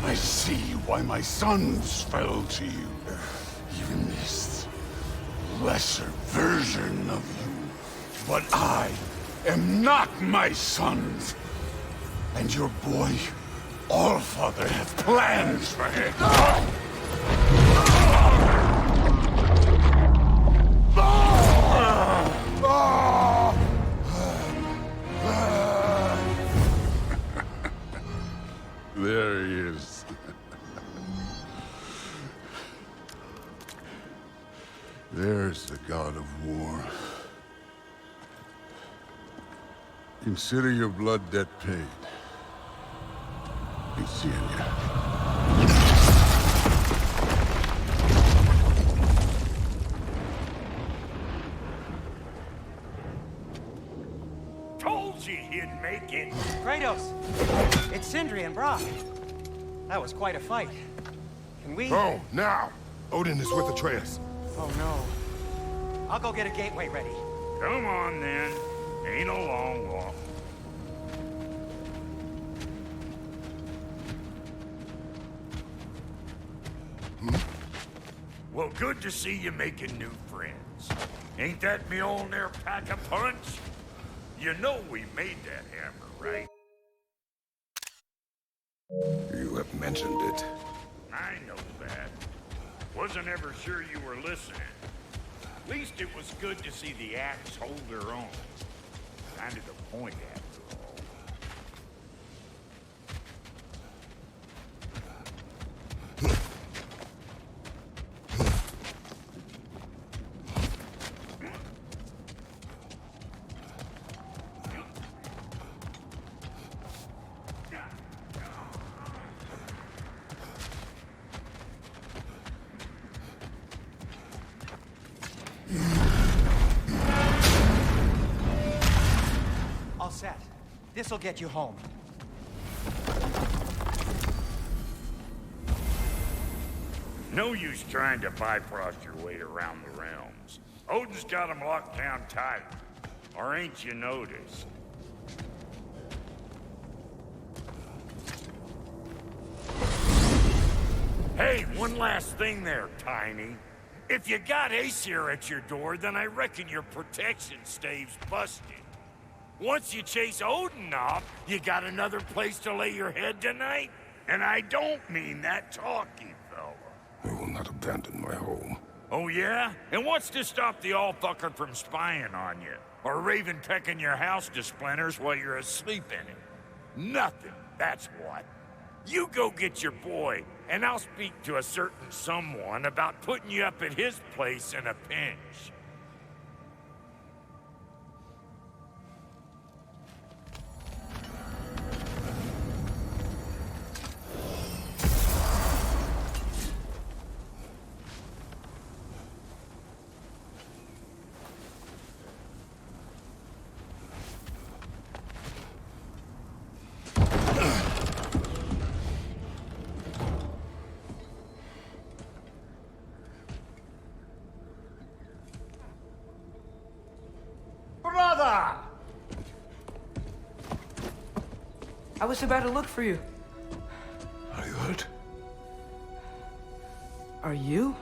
I see why my sons fell to you. Even this lesser version of you. But I am not my sons. And your boy, Allfather, has plans for him. There he is. There's the god of war. Consider your blood debt paid. Be seeing you. Told you he'd make it. Kratos! It's Sindri and Brock. That was quite a fight. Can we... Oh, now! Odin is with Atreus. Oh, no. I'll go get a gateway ready. Come on, then. Ain't a long walk. Well, good to see you making new friends. Ain't that Mjolnir pack a punch? You know we made that hammer, right? You have mentioned it. I know that. Wasn't ever sure you were listening. At least it was good to see the axe hold her own. Kind of the point, after all. All set. This'll get you home. No use trying to bifrost your way around the realms. Odin's got them locked down tight. Or ain't you noticed? Hey, one last thing there, Tiny. If you got Aesir at your door, then I reckon your protection stave's busted. Once you chase Odin off, you got another place to lay your head tonight? And I don't mean that talky fella. I will not abandon my home. Oh yeah? And what's to stop the all-fucker from spying on you? Or Raven pecking your house to splinters while you're asleep in it? Nothing, that's what. You go get your boy, and I'll speak to a certain someone about putting you up at his place in a pinch. Brother! I was about to look for you. Are you hurt? Are you?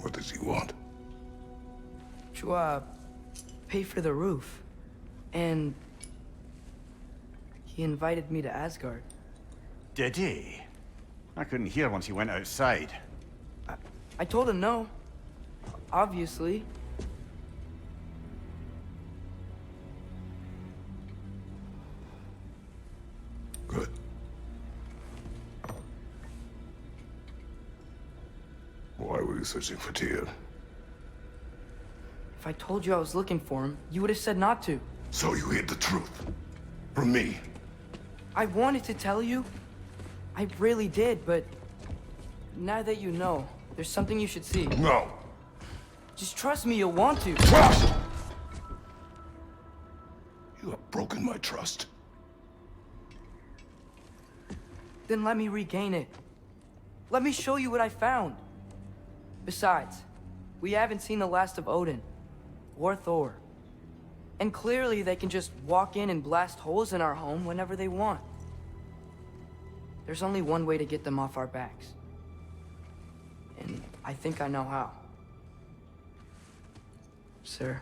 What does he want? To, pay for the roof. And... he invited me to Asgard. Did he? I couldn't hear once he went outside. I told him no. Obviously. Good. Why were you searching for Tyr? If I told you I was looking for him, you would have said not to. So you hid the truth. From me. I wanted to tell you, I really did, but now that you know, there's something you should see. No. Just trust me, you'll want to. Trust! You have broken my trust. Then let me regain it. Let me show you what I found. Besides, we haven't seen the last of Odin. Or Thor. And clearly they can just walk in and blast holes in our home whenever they want. There's only one way to get them off our backs. And I think I know how. Sir.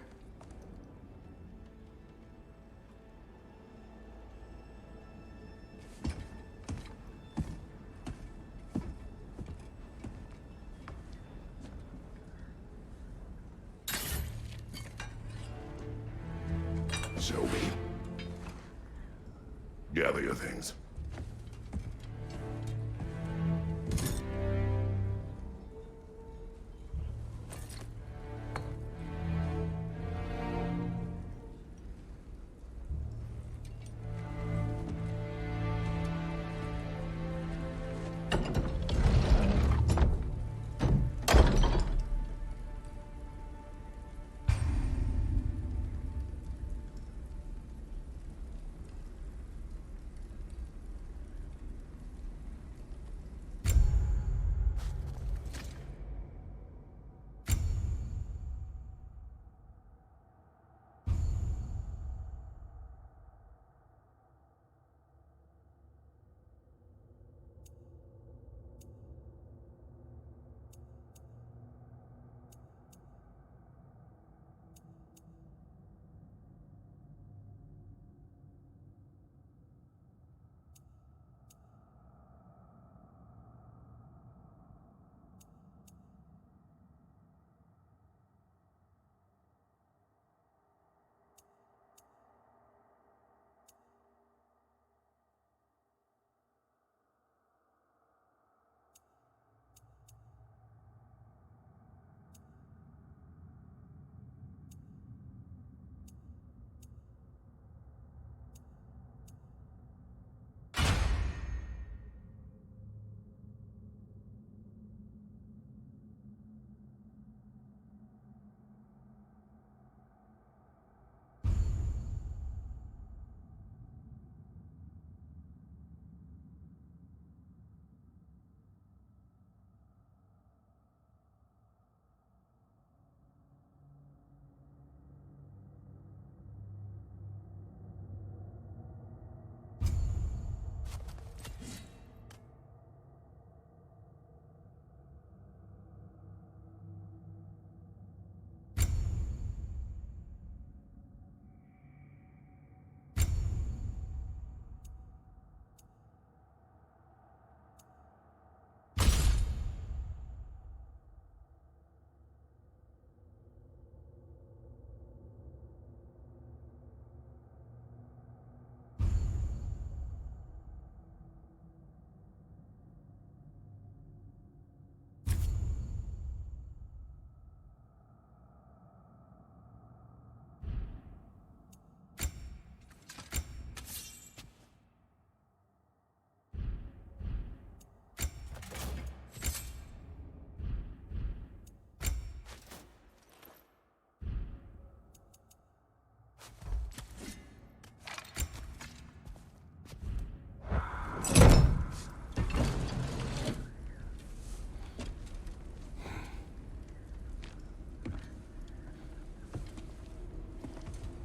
Zoe. Gather your things.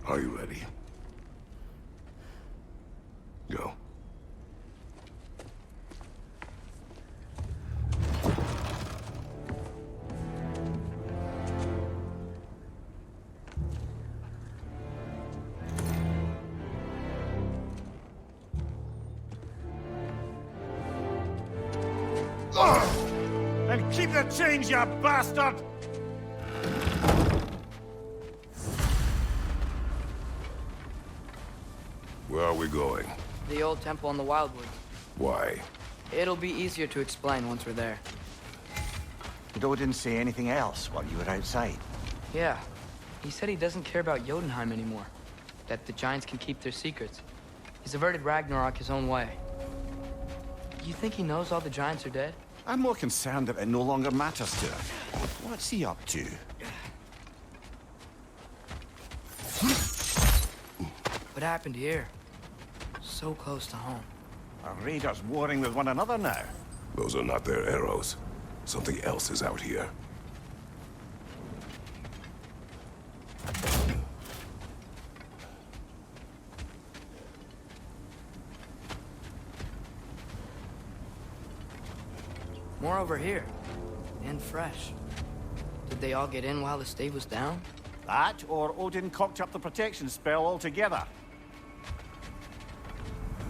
Are you ready? Go. And keep the change, you bastard! Where are we going? The old temple in the Wildwoods. Why? It'll be easier to explain once we're there. Did Odin say anything else while you were outside? Yeah. He said he doesn't care about Jotunheim anymore. That the giants can keep their secrets. He's averted Ragnarok his own way. You think he knows all the giants are dead? I'm more concerned that it no longer matters to him. What's he up to? What happened here? So close to home. Are raiders warring with one another now? Those are not their arrows. Something else is out here. More over here. And fresh. Did they all get in while the stave was down? That, or Odin cocked up the protection spell altogether.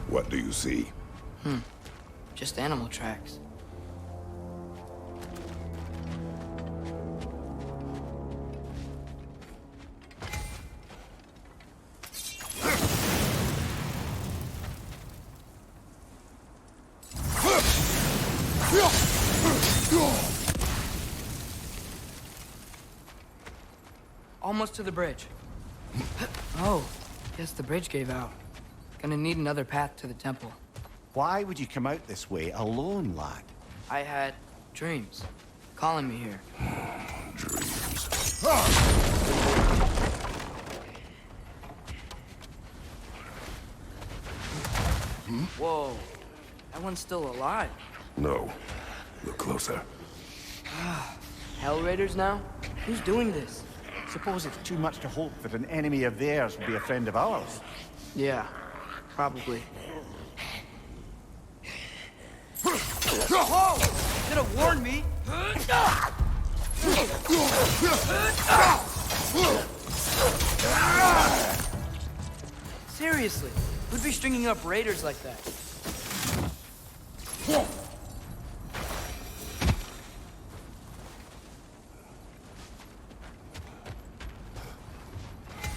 What do you see? Just animal tracks. Almost to the bridge. Oh, guess the bridge gave out. Gonna need another path to the temple. Why would you come out this way alone, lad? I had dreams calling me here. Dreams. Whoa, that one's still alive. No. Look closer. Hell Raiders now? Who's doing this? Suppose it's too much to hope that an enemy of theirs would be a friend of ours. Yeah, probably. Whoa! Should have warned me! Seriously, who'd be stringing up raiders like that?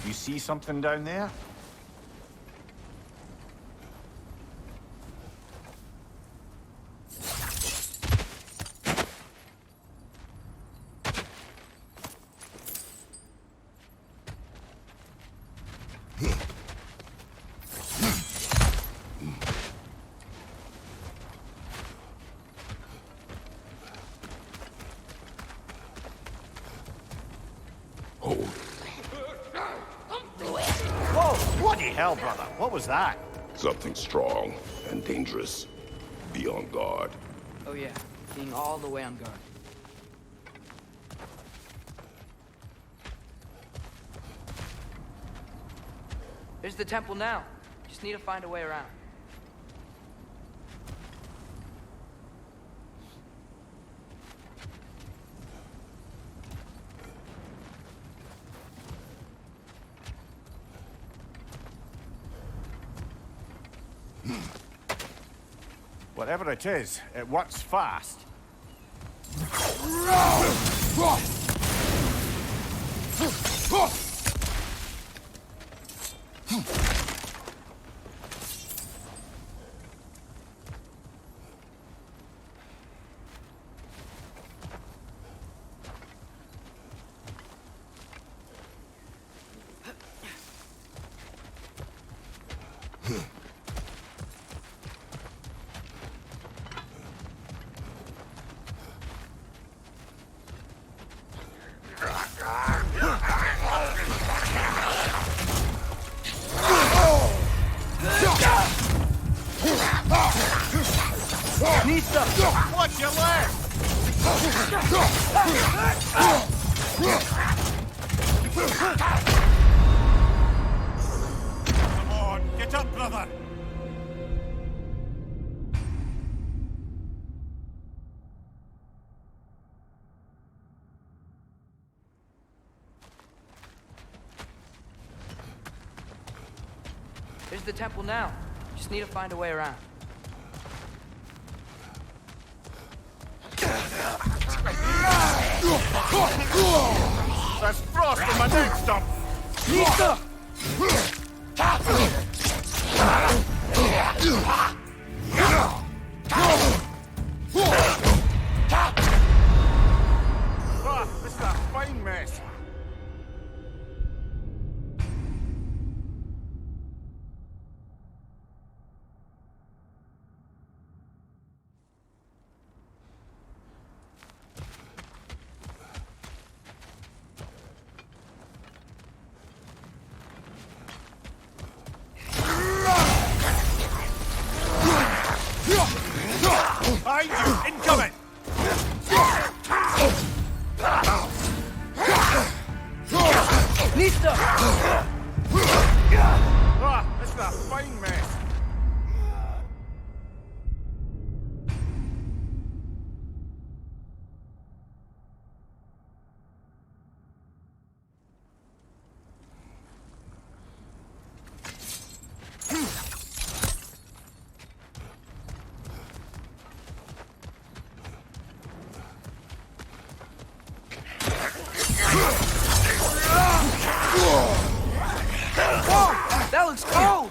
You see something down there? Hold. Whoa! Bloody hell, brother. What was that? Something strong and dangerous. Be on guard. Oh yeah, being all the way on guard. There's the temple now. Just need to find a way around. Whatever it is, it works fast. Nisa! Watch your left! Come on, get up, brother! There's the temple now. Just need to find a way around. There's frost in my neck stump! Nisa! Ah, this is a fine mess. Behind you! Incoming! Listo! Ah, this is a fine mess. That looks cold!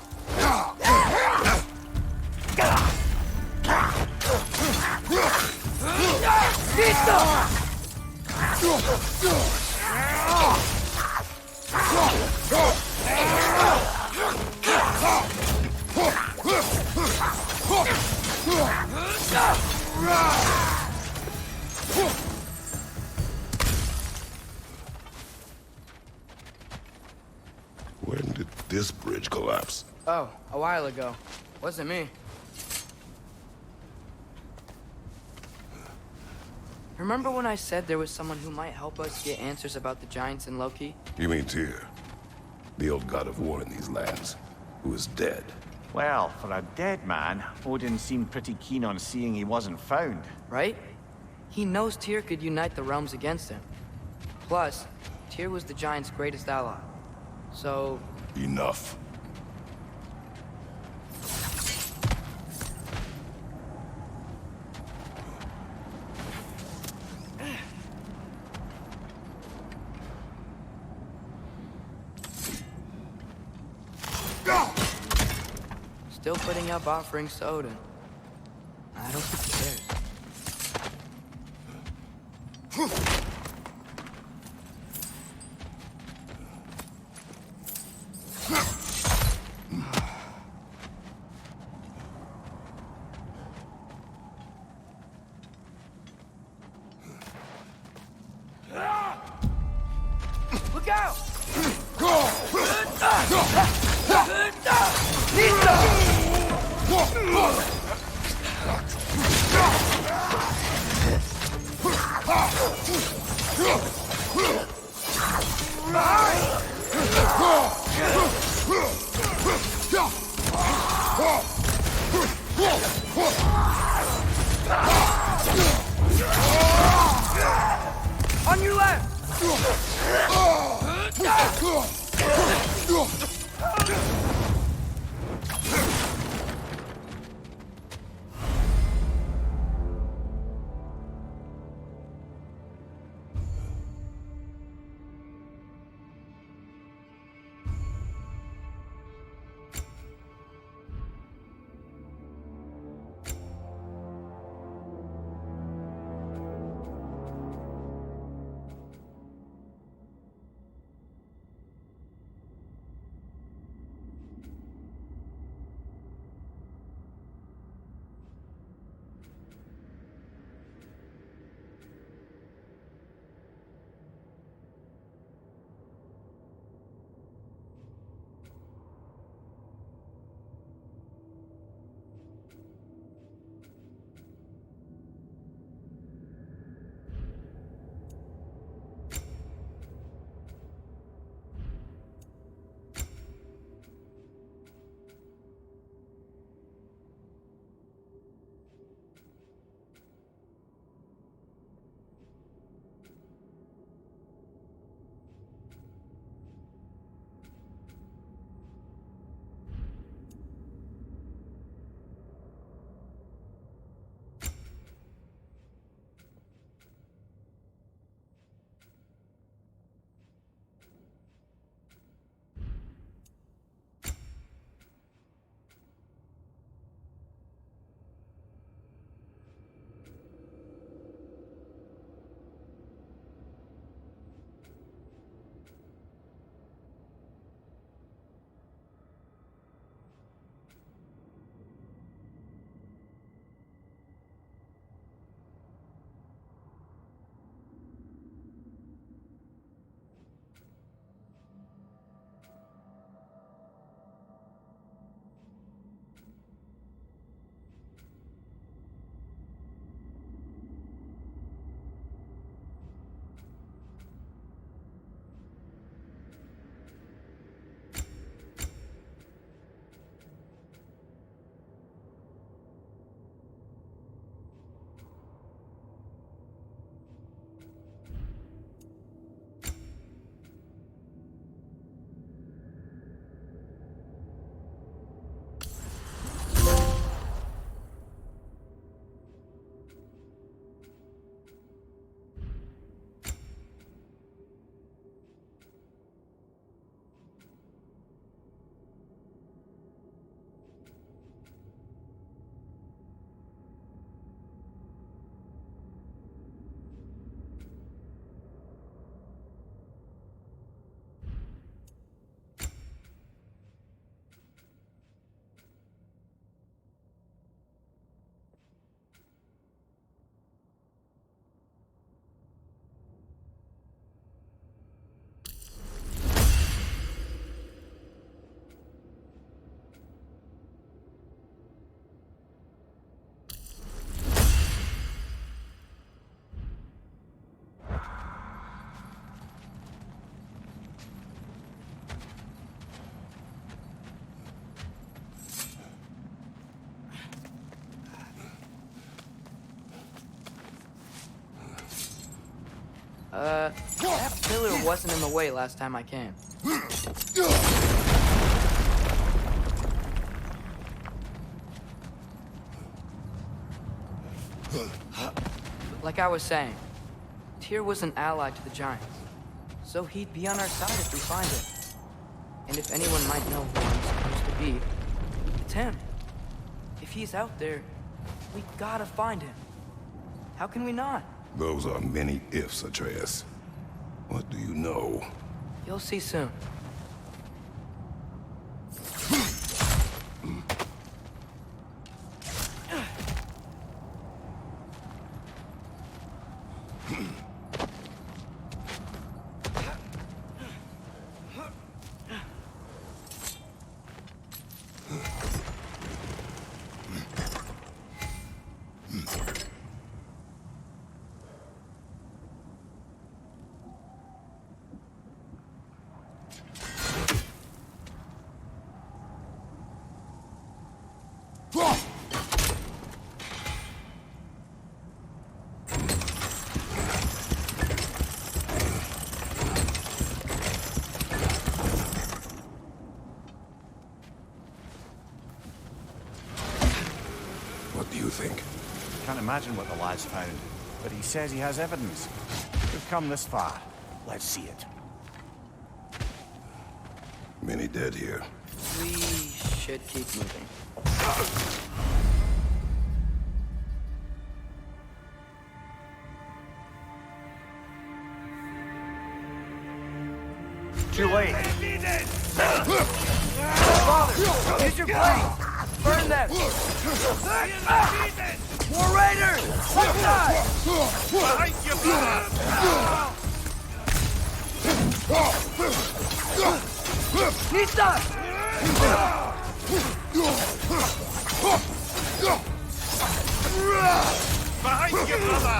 When did this bridge collapse? Oh, a while ago. Wasn't me. Remember when I said there was someone who might help us get answers about the giants and Loki? You mean Tyr, the old god of war in these lands, who is dead? Well, for a dead man, Odin seemed pretty keen on seeing he wasn't found. Right? He knows Tyr could unite the realms against him. Plus, Tyr was the giants' greatest ally. So... Enough. Still putting up offerings to Odin. I don't think he cares. Look out! On your left! That pillar wasn't in the way last time I came. Like I was saying, Tyr was an ally to the Giants, so he'd be on our side if we find him. And if anyone might know who I'm supposed to be, it's him. If he's out there, we gotta find him. How can we not? Those are many ifs, Atreus. What do you know? You'll see soon. What do you think? Can't imagine what the lad's found, but he says he has evidence. We've come this far. Let's see it. Many dead here. We should keep moving. Too late. Father, use your blade! Burn them! War Raiders! One side! Behind you, Nista! Behind you, brother!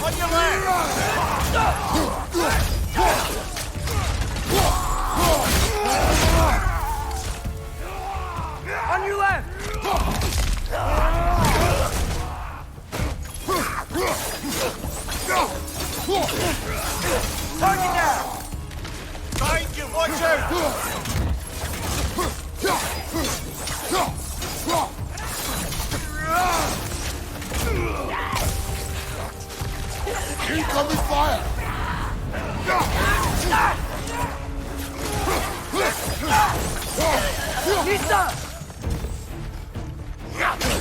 On your On your left! Target down! Behind you, watch out! Incoming fire! Nista! He's done! Grab him!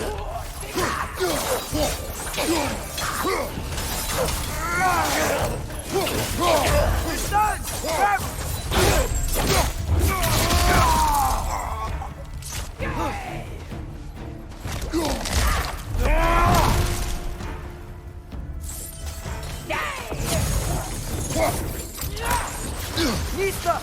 Nista!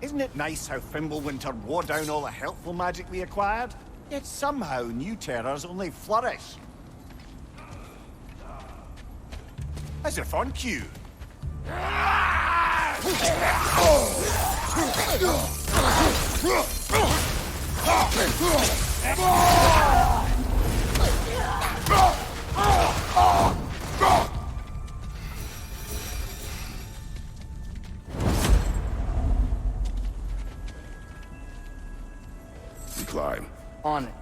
Isn't it nice how Fimbulwinter wore down all the helpful magic we acquired? Yet somehow new terrors only flourish. As if on cue. We climb. On it.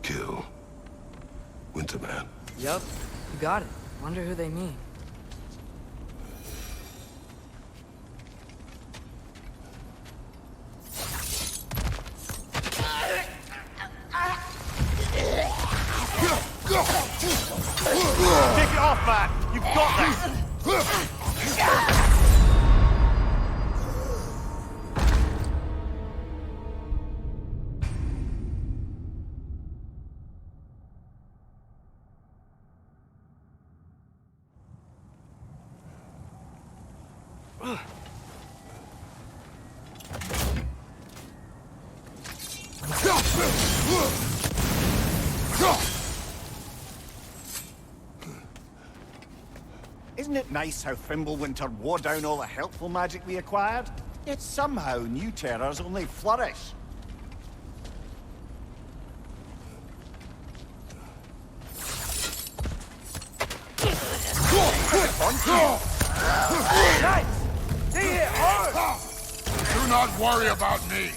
Kill. Winterman. Yup, you got it. Wonder who they mean. Take it off, man! You've got this! Isn't it nice how Fimbulwinter wore down all the helpful magic we acquired? Yet somehow new terrors only flourish. Nice! Stay here, hard! Do not worry about me.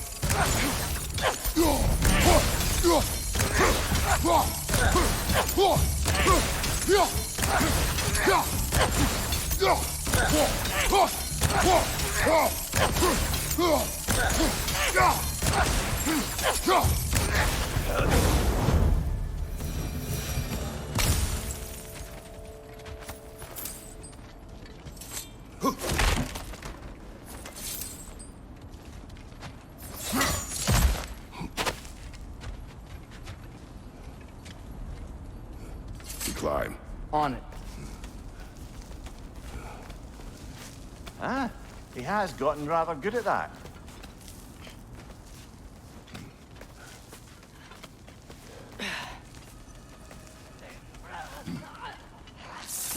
Climb. On it. Ah, he has gotten rather good at that.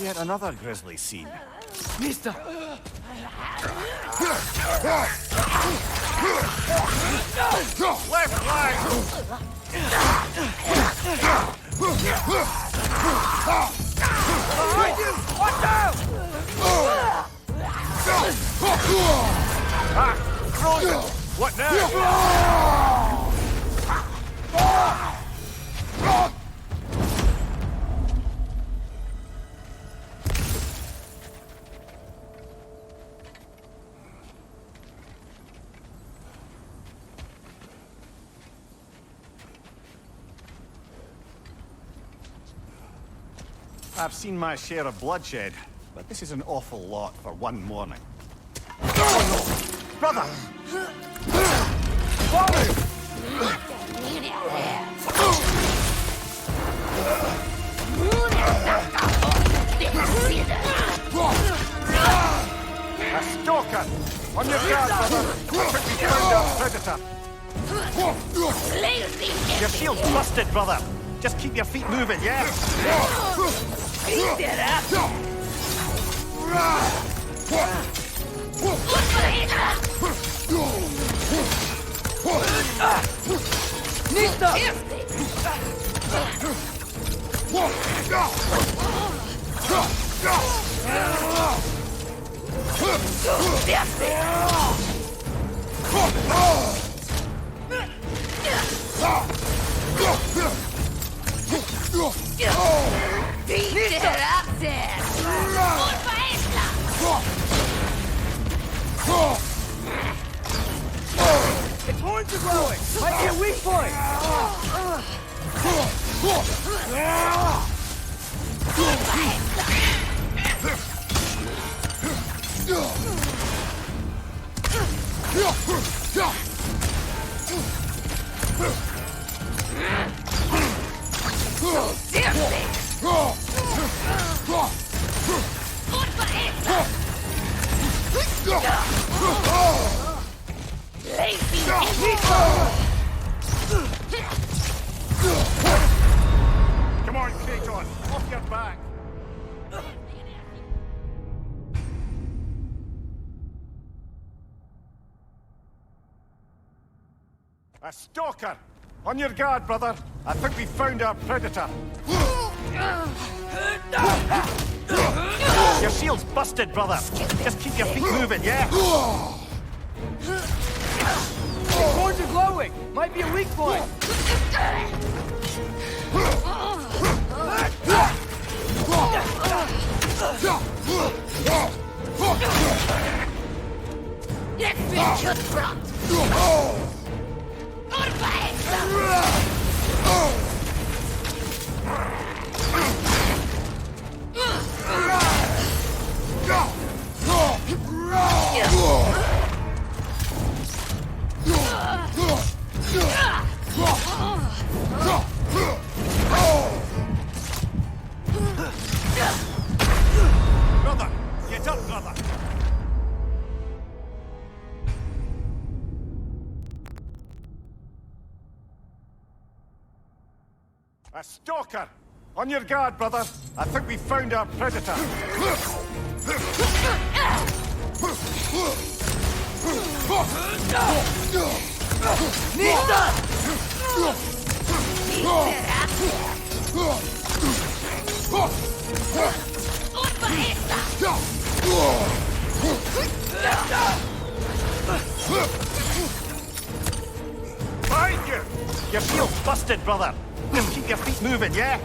Yet another grisly scene. Mister! Left flank! Behind you! Watch out! What now? I've seen my share of bloodshed, but this is an awful lot for one morning. Brother! A stalker! On your guard, brother! I think we found our predator! Your shield's busted, brother! Just keep your feet moving, yeah? Its horns are glowing! Might be a weak point! Come on, Kratos! Off your back! A stalker! On your guard, brother! I think we found our predator! Your shield's busted, brother! Just keep your feet moving, yeah? Its horns are glowing! Might be a weak point! Stalker! On your guard, brother. I think we found our predator. Find you! Your shield's busted, brother. Just keep your feet moving, yeah?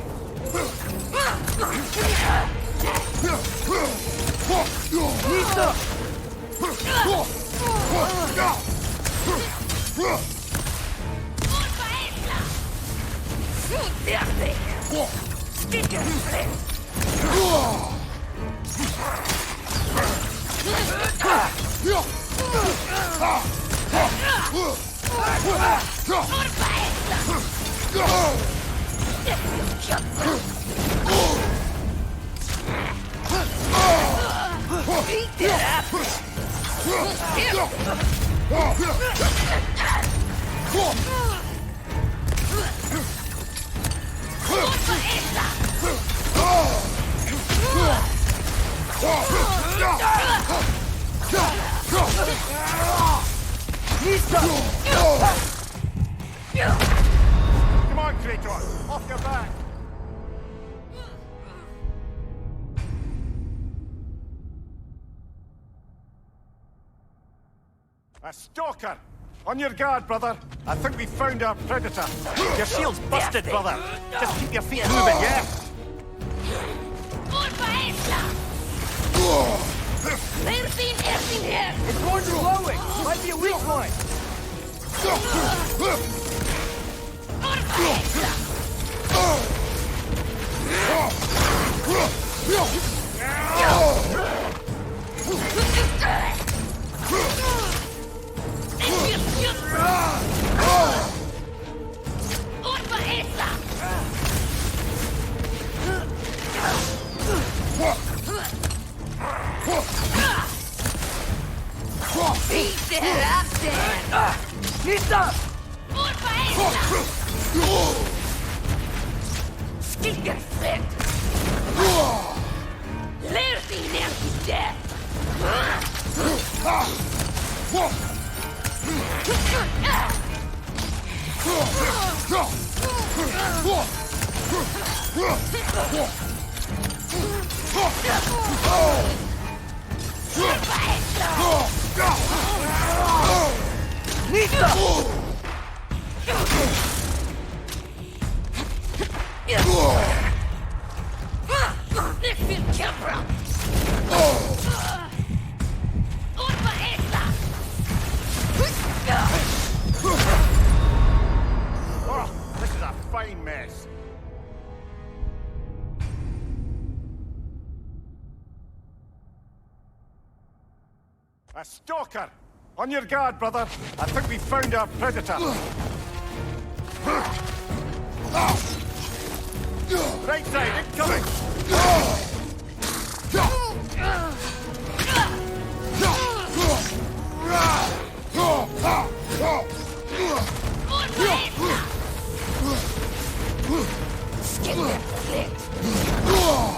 Come on, Kratos! Off your back! A stalker! On your guard, brother. I think we found our predator. Your shield's busted, brother. Just keep your feet moving, yeah? Its horns are glowing! Might be a weak point! Oh, this is a fine mess. A stalker! On your guard, brother. I think we found our predator. Right side, incoming!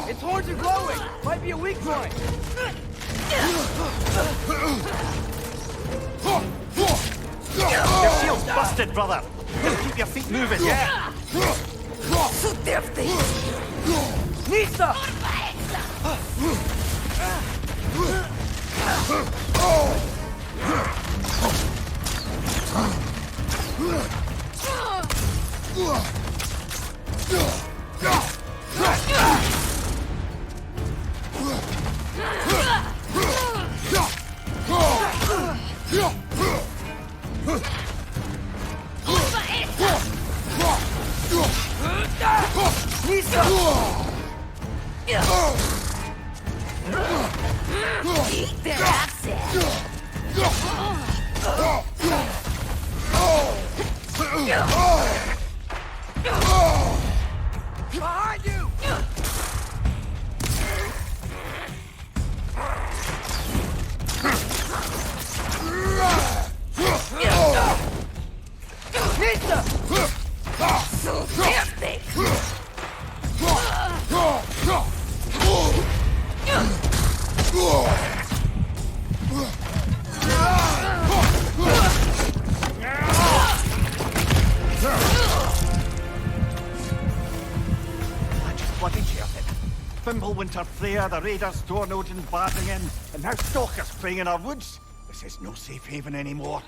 Its horns are glowing! Might be a weak point! Your shield's busted, brother. Just keep your feet moving, yeah? Nista! Behind you! Nista! So damn thing! ravage of it. Fimbulwinter Freya, the raiders, Stornodin barging in, and now stalkers preying in our woods. This is no safe haven anymore.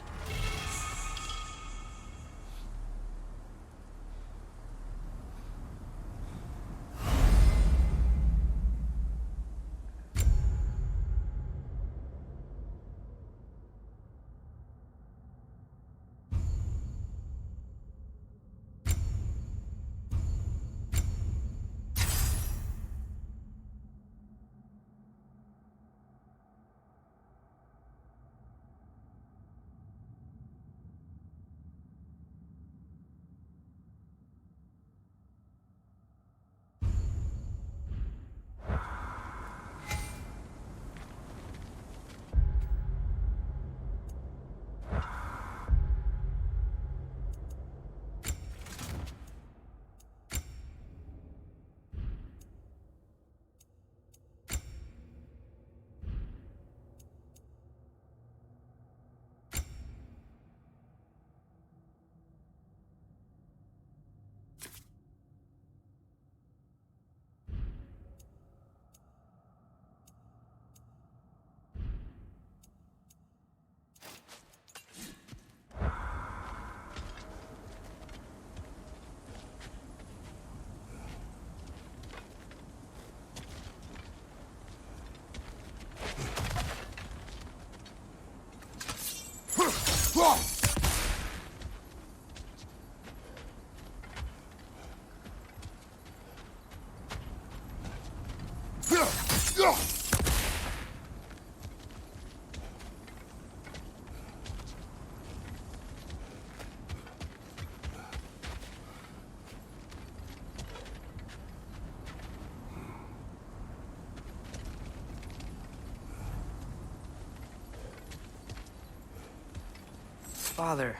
Father,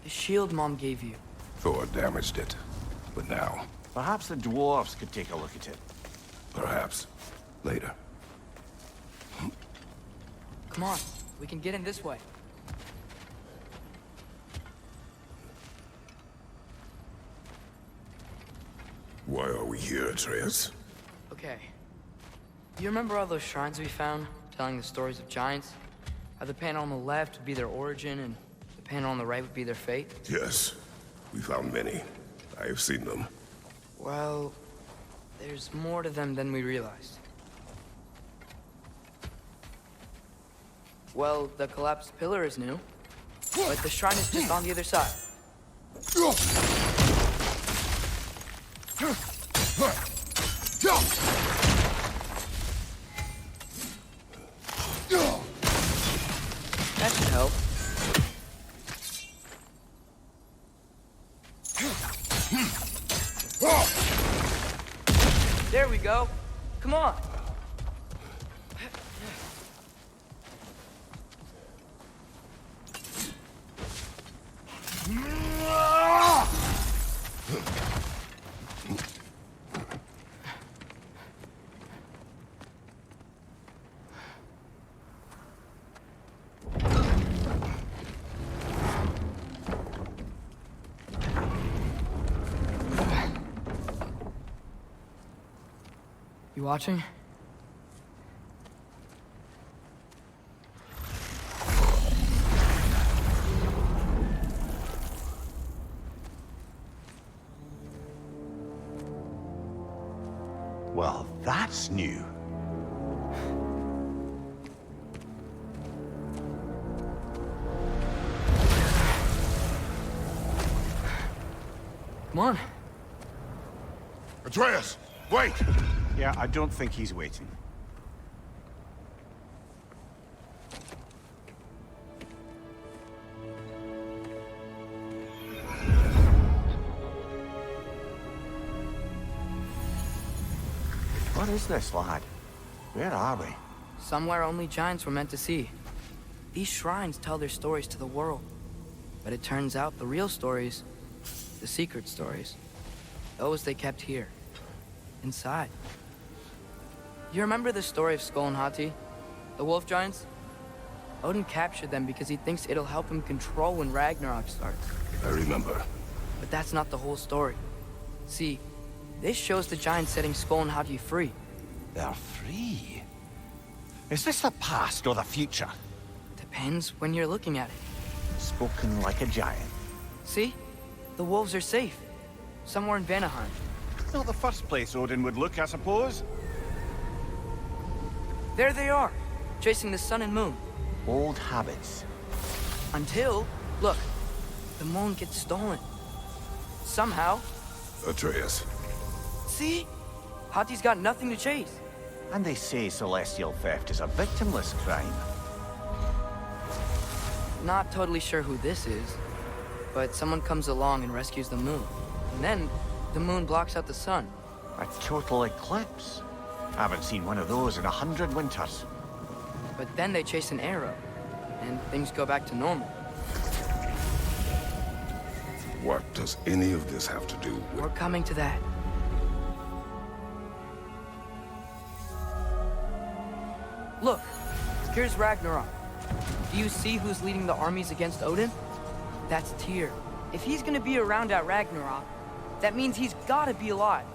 the shield Mom gave you. Thor damaged it. But now, Perhaps the dwarves could take a look at it. perhaps, later. Come on, we can get in this way. Why are we here, Atreus? Okay. You remember all those shrines we found, telling the stories of giants? How the panel on the left would be their origin, and the panel on the right would be their fate? Yes. We found many. I have seen them. Well, there's more to them than we realized. Well, the collapsed pillar is new, but the shrine is just on the other side. That should help. There we go. Come on. You watching? Well, that's new. Come on. Atreus, wait! Yeah, I don't think he's waiting. What is this, lad? Where are we? Somewhere only giants were meant to see. These shrines tell their stories to the world. But it turns out the real stories, the secret stories, those they kept here, inside. You remember the story of Skull and Hati? The wolf giants? Odin captured them because he thinks it'll help him control when Ragnarok starts. I remember. But that's not the whole story. See, This shows the giants setting Skull and Hagi free. They're free. Is this the past or the future? Depends when you're looking at it. Spoken like a giant. See? The wolves are safe. Somewhere in Vanaheim. Not the first place Odin would look, I suppose. There they are, chasing the sun and moon. Old habits. Until, look, the moon gets stolen. Somehow. Atreus. See? Hagi's got nothing to chase. And they say celestial theft is a victimless crime. Not totally sure who this is, but someone comes along and rescues the moon. And then, the moon blocks out the sun. A total eclipse. Haven't seen one of those in 100 winters. But then they chase an arrow, and things go back to normal. What does any of this have to do with... We're coming to that. Look, here's Ragnarok. Do you see who's leading the armies against Odin? That's Tyr. If he's gonna be around at Ragnarok, that means he's gotta be alive.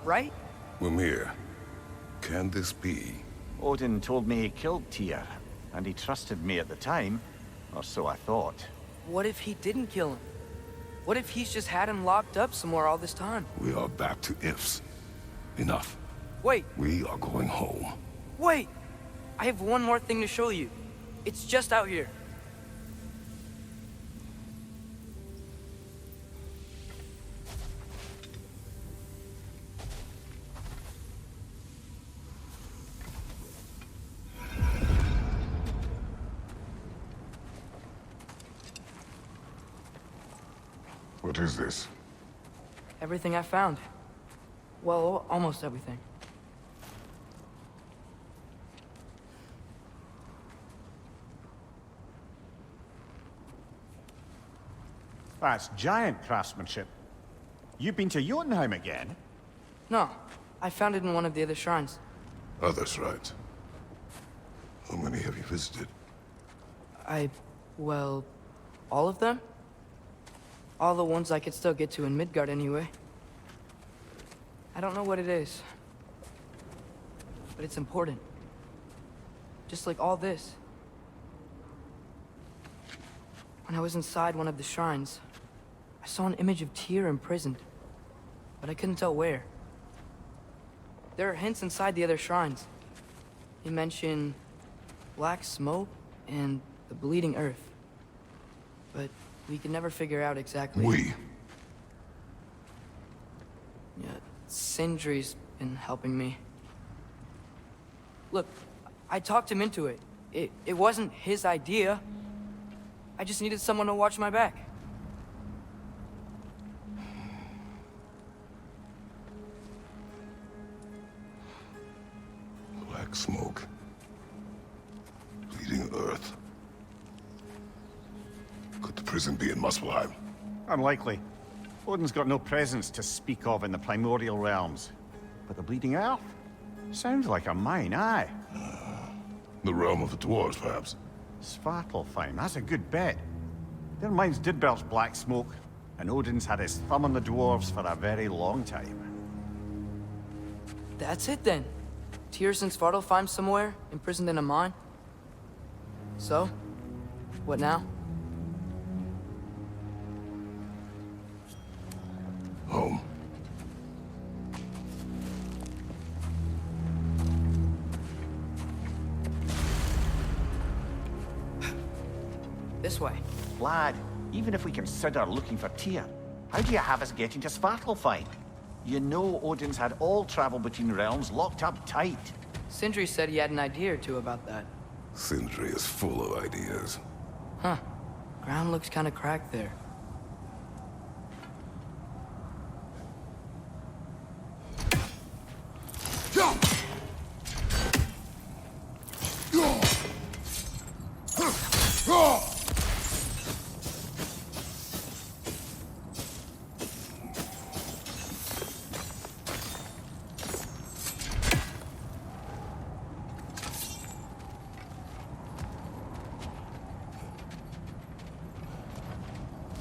Right? Mimir, can this be? Odin told me he killed Tyr, and he trusted me at the time, or so I thought. What if he didn't kill him? What if he's just had him locked up somewhere all this time? We are back to ifs. Enough. Wait, We are going home. wait! I have one more thing to show you. It's just out here. What is this? Everything I found. Well, almost everything. That's giant craftsmanship. You've been to Jotunheim again? No, I found it in one of the other shrines. Other shrines. How many have you visited? Well, all of them? All the ones I could still get to in Midgard anyway. I don't know what it is, but it's important. Just like all this. When I was inside one of the shrines, I saw an image of Tyr imprisoned, but I couldn't tell where. There are hints inside the other shrines. They mention black smoke and the bleeding earth. But we could never figure out exactly. We? Yeah, Sindri's been helping me. Look, I talked him into it. It wasn't his idea. I just needed someone to watch my back. Black smoke. Bleeding earth. Could the prison be in Muspelheim? Unlikely. Odin's got no presence to speak of in the primordial realms. But the Bleeding Earth? Sounds like a mine, aye. The realm of the dwarves, perhaps? Svartalfheim, that's a good bet. Their mines did belch black smoke, and Odin's had his thumb on the dwarves for a very long time. That's it then. Tyr's in Svartalfheim somewhere, imprisoned in a mine. So, what now? Home. This way. Lad, even if we consider looking for Tyr, how do you have us getting to Svartalfheim? You know Odin's had all travel between realms locked up tight. Sindri said he had an idea or two about that. Sindri is full of ideas. Huh. Ground looks kind of cracked there.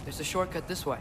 There's a shortcut this way.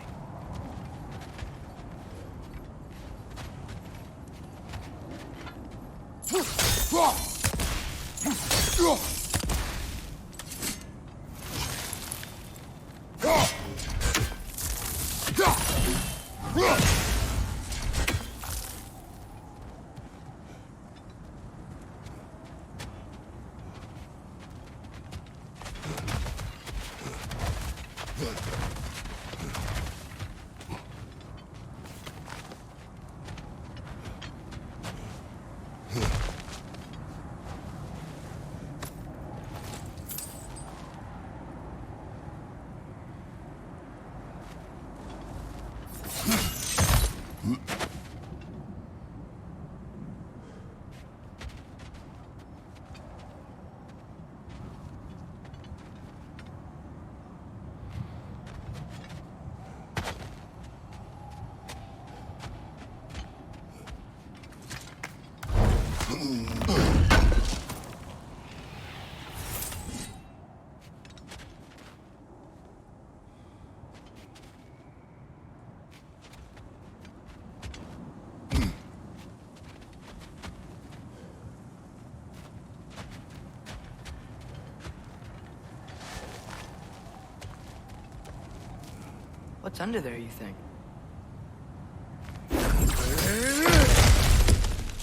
What's under there, you think?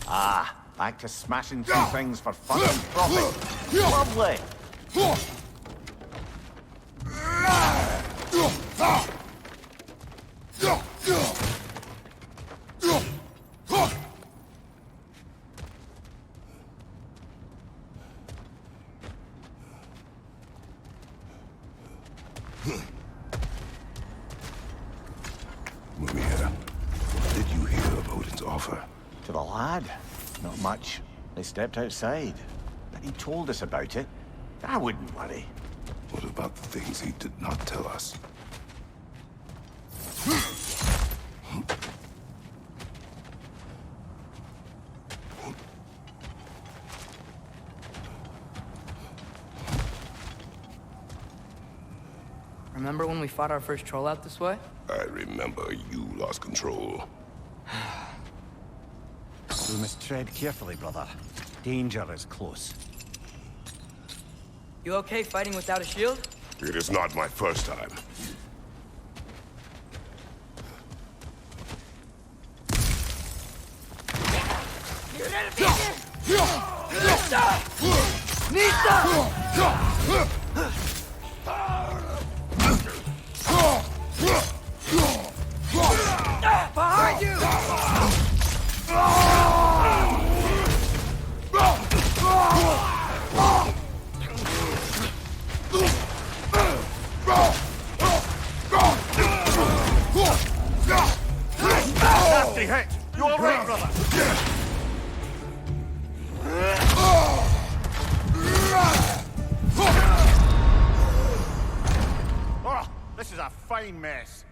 Ah, back to smashing through things for fun and profit. Lovely. Maria, what did you hear of Odin's offer? To the lad? Not much. They stepped outside. But he told us about it. I wouldn't worry. What about the things he did not tell us? Remember when we fought our first troll out this way? I remember you lost control. We must tread carefully, brother. Danger is close. You okay fighting without a shield? It is not my first time. Behind you! Nasty hit! You all right, brother? Oh, this is a fine mess.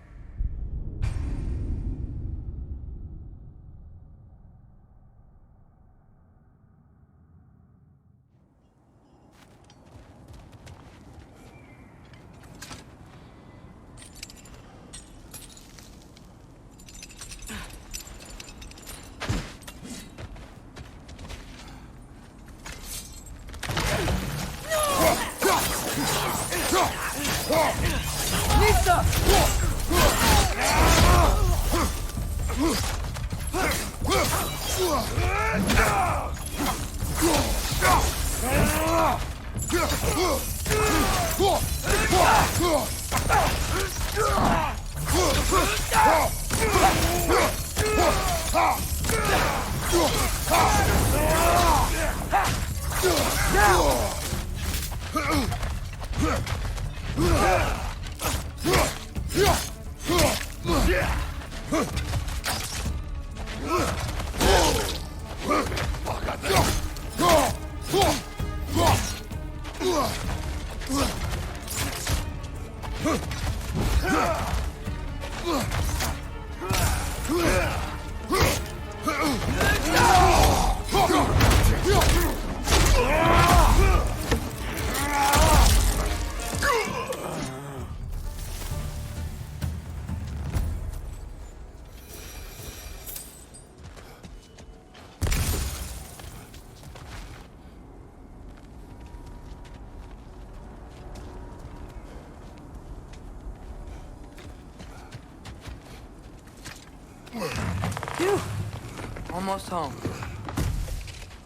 Almost home.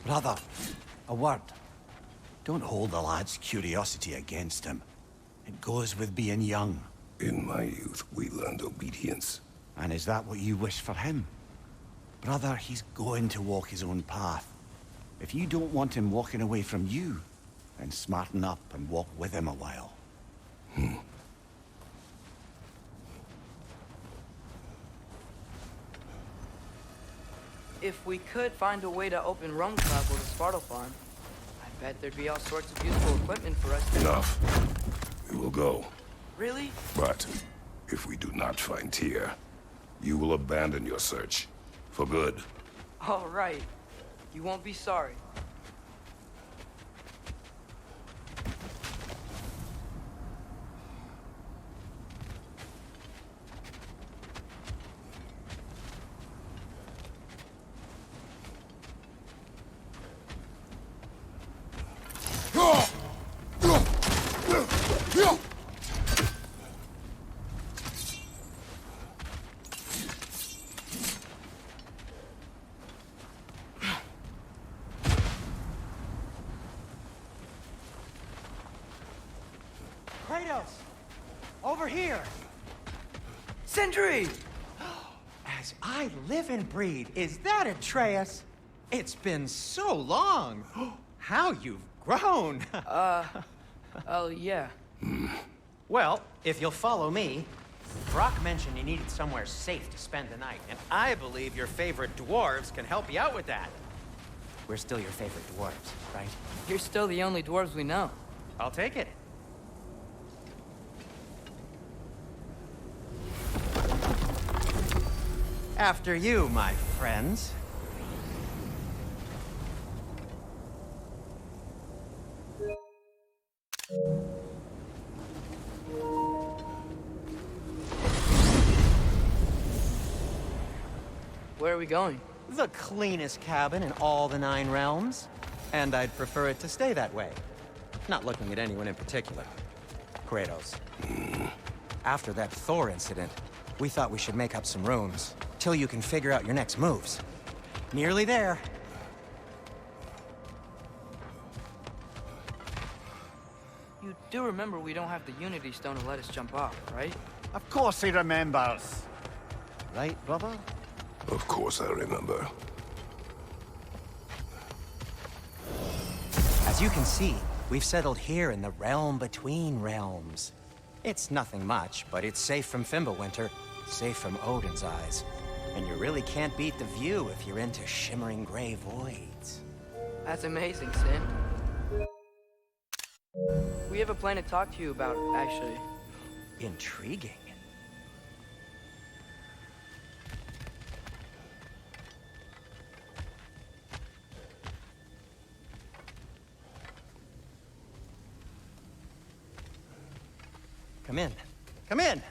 Brother, a word. Don't hold the lad's curiosity against him. It goes with being young. In my youth, we learned obedience. And is that what you wish for him? Brother, he's going to walk his own path. If you don't want him walking away from you, then smarten up and walk with him a while. If we could find a way to open rum travel to Svartalfheim, I bet there'd be all sorts of useful equipment for us to... Enough. We will go. Really? But if we do not find Tyr, you will abandon your search. For good. All right. You won't be sorry. Kratos! Over here! Sindri! As I live and breathe, is that Atreus? It's been so long! How you've grown! Oh, yeah. Well, if you'll follow me, Brock mentioned you needed somewhere safe to spend the night, and I believe your favorite dwarves can help you out with that. We're still your favorite dwarves, right? You're still the only dwarves we know. I'll take it. After you, my friends. Where are we going? The cleanest cabin in all the 9 realms. And I'd prefer it to stay that way. Not looking at anyone in particular. Kratos. After that Thor incident, we thought we should make up some rooms, till you can figure out your next moves. Nearly there. You do remember we don't have the Unity Stone to let us jump off, right? Of course he remembers. Right, brother? Of course I remember. As you can see, we've settled here in the realm between realms. It's nothing much, but it's safe from Fimbulwinter, safe from Odin's eyes. And you really can't beat the view if you're into shimmering gray voids. That's amazing, Sin. We have a plan to talk to you about, actually. Intriguing. Come in. Come in!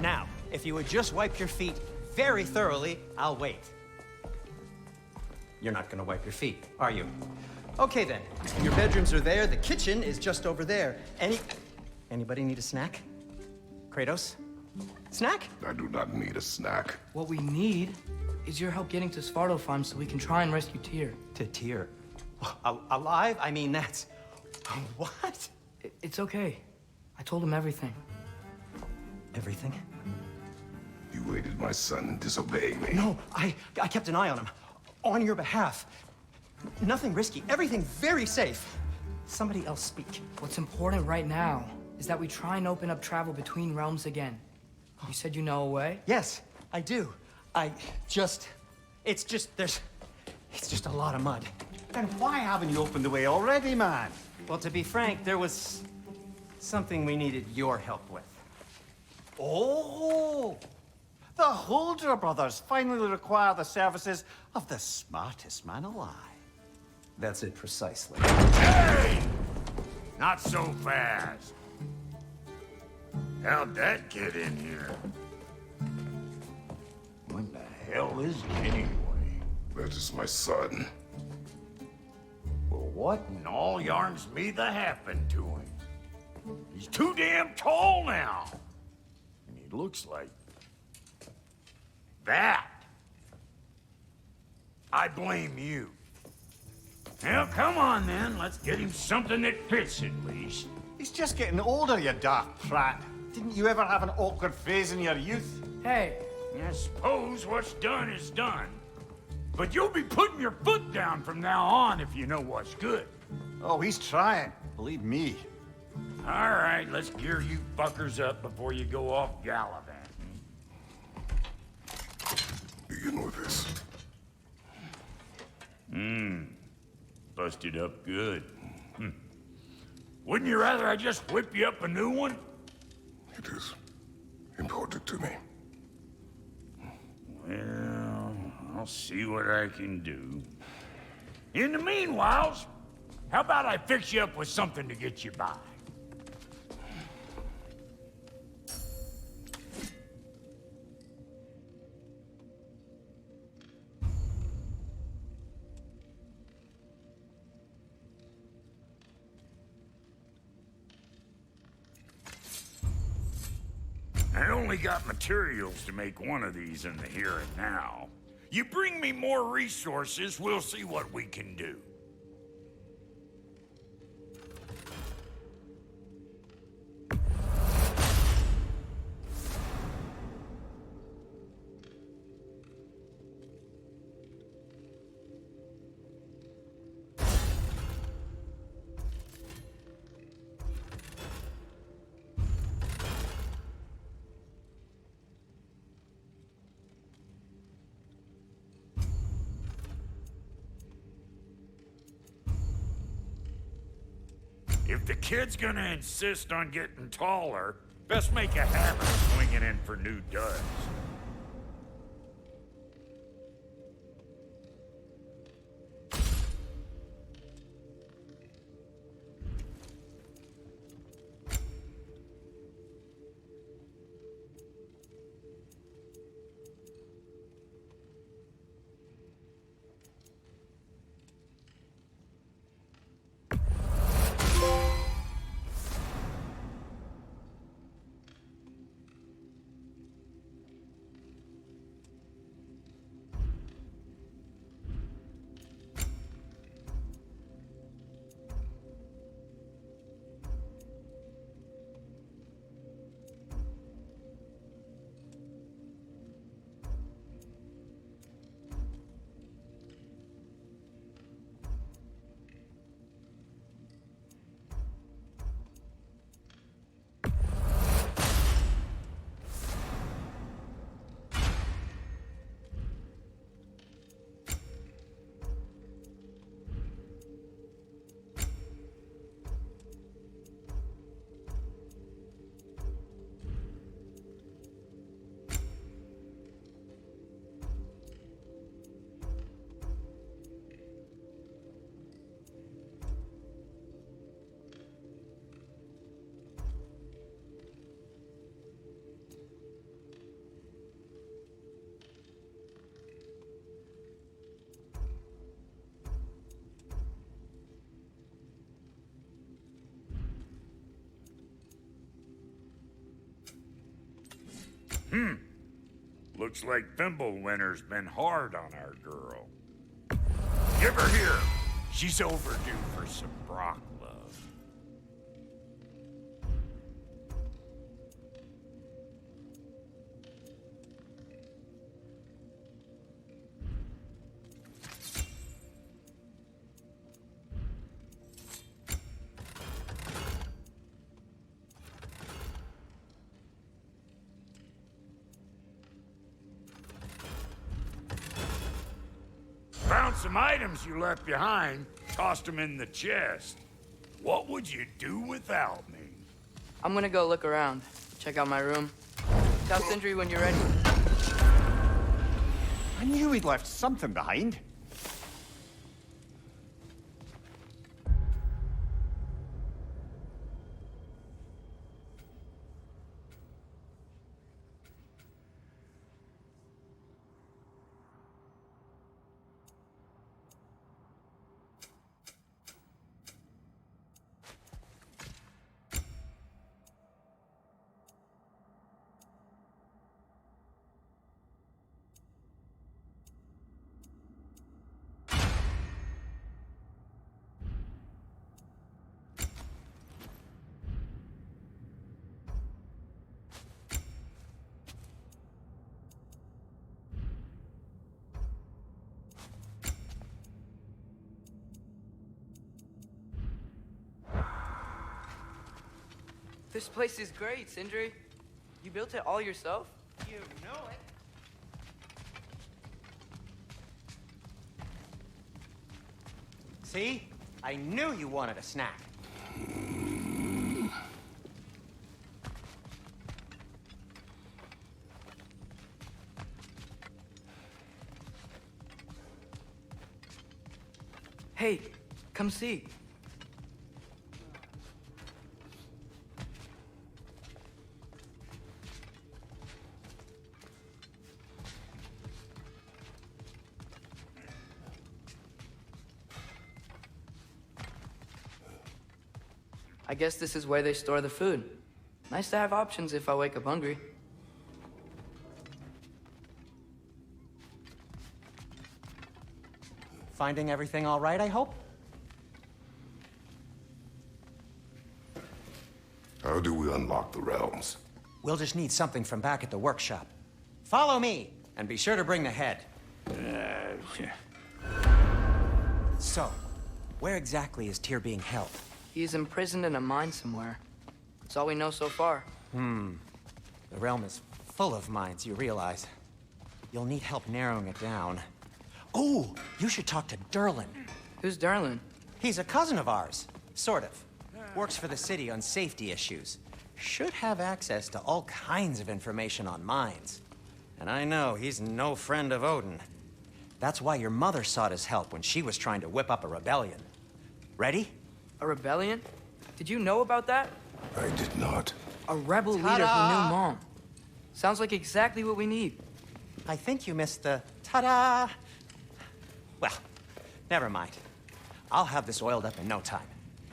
Now, if you would just wipe your feet very thoroughly, I'll wait. You're not gonna wipe your feet, are you? Okay then. Your bedrooms are there, the kitchen is just over there. Anybody need a snack? Kratos? Snack? I do not need a snack. What we need is your help getting to Svartalfheim so we can try and rescue Tyr. To Tyr? Alive? I mean, that's... What? It's okay. I told him everything. Everything? You aided my son in disobeying me. No, I kept an eye on him. On your behalf. Nothing risky. Everything very safe. Somebody else speak. What's important right now is that we try and open up travel between realms again. You said you know a way? Yes, I do. It's just a lot of mud. Then why haven't you opened the way already, man? Well, to be frank, there was something we needed your help with. Oh! The Holder brothers finally require the services of the smartest man alive. That's it precisely. Hey! Not so fast. How'd that get in here? What the hell is he anyway? That is my son. Well, what in all yarns me that happened to him? He's too damn tall now. And he looks like that. I blame you. Well, come on then. Let's get him something that fits at least. He's just getting older, you daft prat. Didn't you ever have an awkward phase in your youth? Hey, I suppose what's done is done. But you'll be putting your foot down from now on if you know what's good. Oh, he's trying. Believe me. All right, let's gear you fuckers up before you go off gallivanting. Begin with this. Busted up good. Wouldn't you rather I just whip you up a new one? It is important to me. Well, I'll see what I can do. In the meanwhile, how about I fix you up with something to get you by? I only got materials to make one of these in the here and now. You bring me more resources, we'll see what we can do. If the kid's gonna insist on getting taller, best make a habit of swinging in for new duds. Looks like Fimbulwinter's been hard on our girl. Give her here. She's overdue for some Brock love. Found some items you left behind, tossed them in the chest. What would you do without me? I'm gonna go look around. Check out my room. Tell Sindri when you're ready. I knew he'd left something behind. This place is great, Sindri. You built it all yourself? You know it. See? I knew you wanted a snack. Hey, come see. I guess this is where they store the food. Nice to have options if I wake up hungry. Finding everything all right, I hope? How do we unlock the realms? We'll just need something from back at the workshop. Follow me, and be sure to bring the head. So, where exactly is Tyr being held? He's imprisoned in a mine somewhere. That's all we know so far. The realm is full of mines, you realize. You'll need help narrowing it down. Oh, you should talk to Derlin. Who's Darlin? He's a cousin of ours, sort of. Works for the city on safety issues. Should have access to all kinds of information on mines. And I know he's no friend of Odin. That's why your mother sought his help when she was trying to whip up a rebellion. Ready? A rebellion? Did you know about that? I did not. A rebel leader who knew Mom. Sounds like exactly what we need. I think you missed the ta-da. Well, never mind. I'll have this oiled up in no time.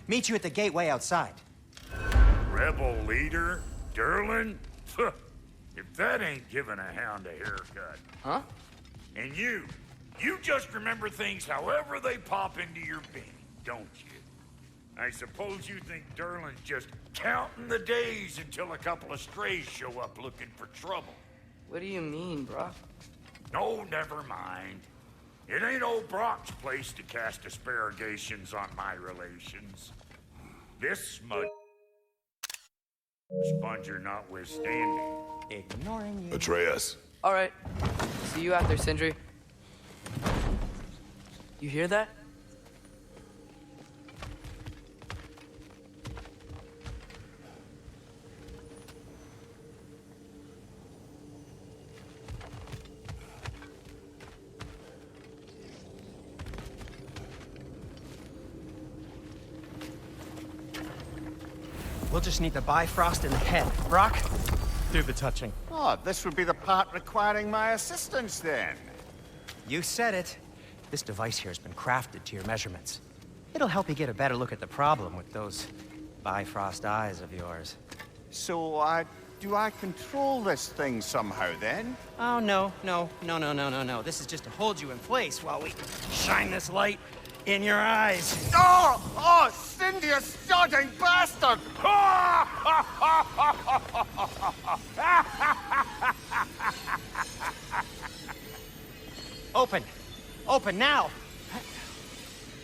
Meet you at the gateway outside. Rebel leader? Derlin? If that ain't giving a hound a haircut. Huh? And you just remember things however they pop into your being, don't you? I suppose you think Derlin's just counting the days until a couple of strays show up looking for trouble. What do you mean, Brock? No, never mind. It ain't old Brock's place to cast asparagations on my relations. This smud sponger notwithstanding. Ignoring you. Atreus. All right. See you out there, Sindri. You hear that? We'll just need the Bifrost in the head. Brock, do the touching. Oh, this would be the part requiring my assistance then. You said it. This device here has been crafted to your measurements. It'll help you get a better look at the problem with those Bifrost eyes of yours. So, do I control this thing somehow then? Oh, no. This is just to hold you in place while we shine this light in your eyes. Oh, Cindy, you sodding bastard! Open! Open now!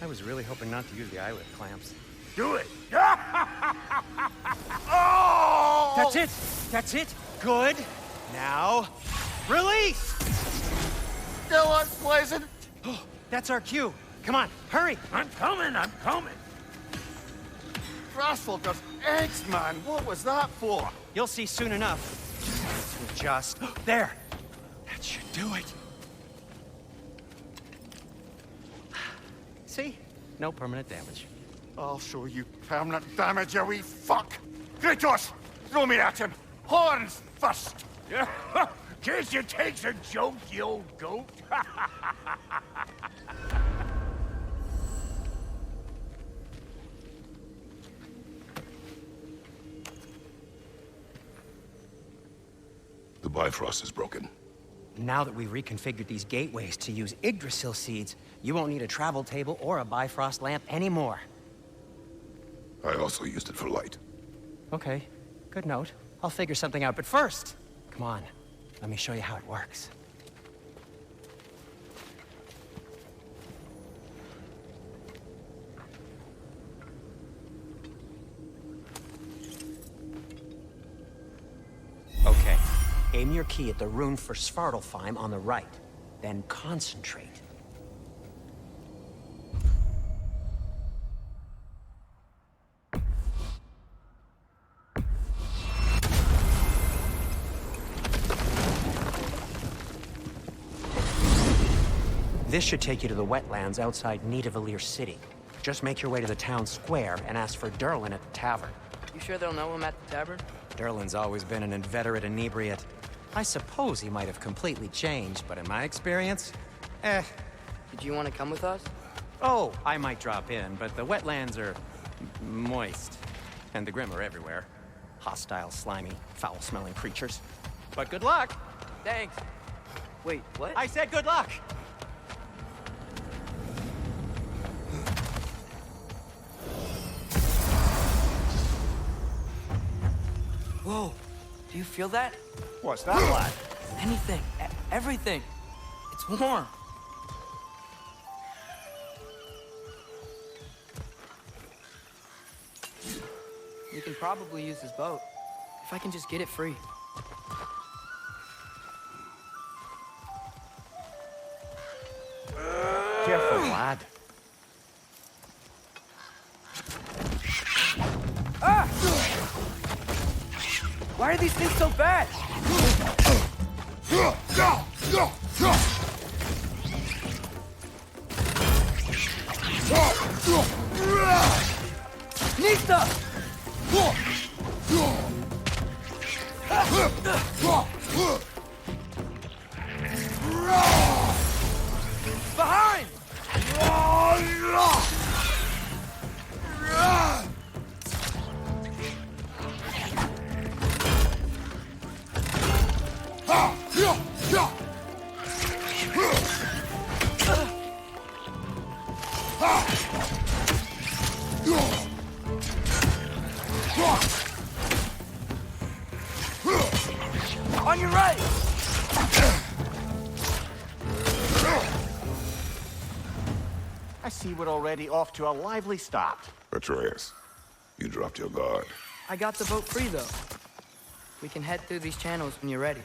I was really hoping not to use the eyelid clamps. Do it! Oh! That's it! That's it! Good! Now, release! Still unpleasant. Oh, that's our cue. Come on, hurry! I'm coming! Frostful does eggs, man. What was that for? You'll see soon enough. Just... There! That should do it. See? No permanent damage. I'll show you permanent damage, you wee fuck. Kratos, throw me at him. Horns first. Guess you takes a joke, you old goat. The Bifrost is broken. Now that we've reconfigured these gateways to use Yggdrasil seeds, you won't need a travel table or a Bifrost lamp anymore. I also used it for light. Okay, good note. I'll figure something out, but first, come on, let me show you how it works. Aim your key at the rune for Svartalfheim on the right. Then concentrate. This should take you to the wetlands outside Nidavellir City. Just make your way to the town square and ask for Durlin at the tavern. You sure they'll know him at the tavern? Durlin's always been an inveterate inebriate. I suppose he might have completely changed, but in my experience, Did you want to come with us? Oh, I might drop in, but the wetlands are moist. And the Grim are everywhere. Hostile, slimy, foul-smelling creatures. But good luck! Thanks. Wait, what? I said good luck! Whoa, do you feel that? What's that, lad? Anything, everything. It's warm. We can probably use this boat, if I can just get it free. Careful, lad. Ah! Why are these things so bad? Nista! Behind! On your right! I see we're already off to a lively start. Atreus, you dropped your guard. I got the boat free, though. We can head through these channels when you're ready.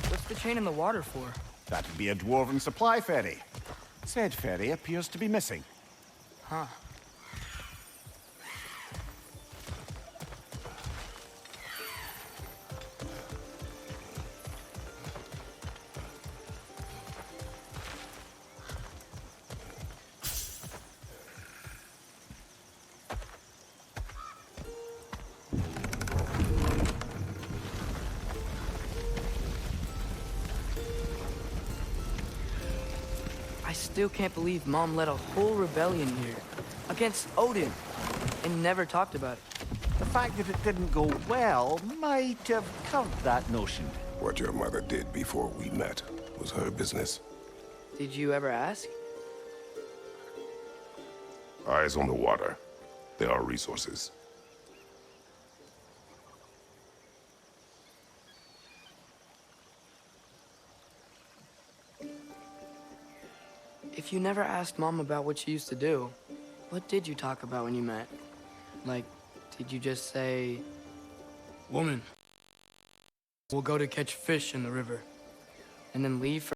What's the chain in the water for? That'd be a dwarven supply ferry. Said ferry appears to be missing. Huh. I still can't believe Mom led a whole rebellion here against Odin and never talked about it. The fact that it didn't go well might have curbed that notion. What your mother did before we met was her business. Did you ever ask? Eyes on the water. There are resources. If you never asked Mom about what she used to do, what did you talk about when you met? Like, did you just say, "Woman, we'll go to catch fish in the river," and then leave for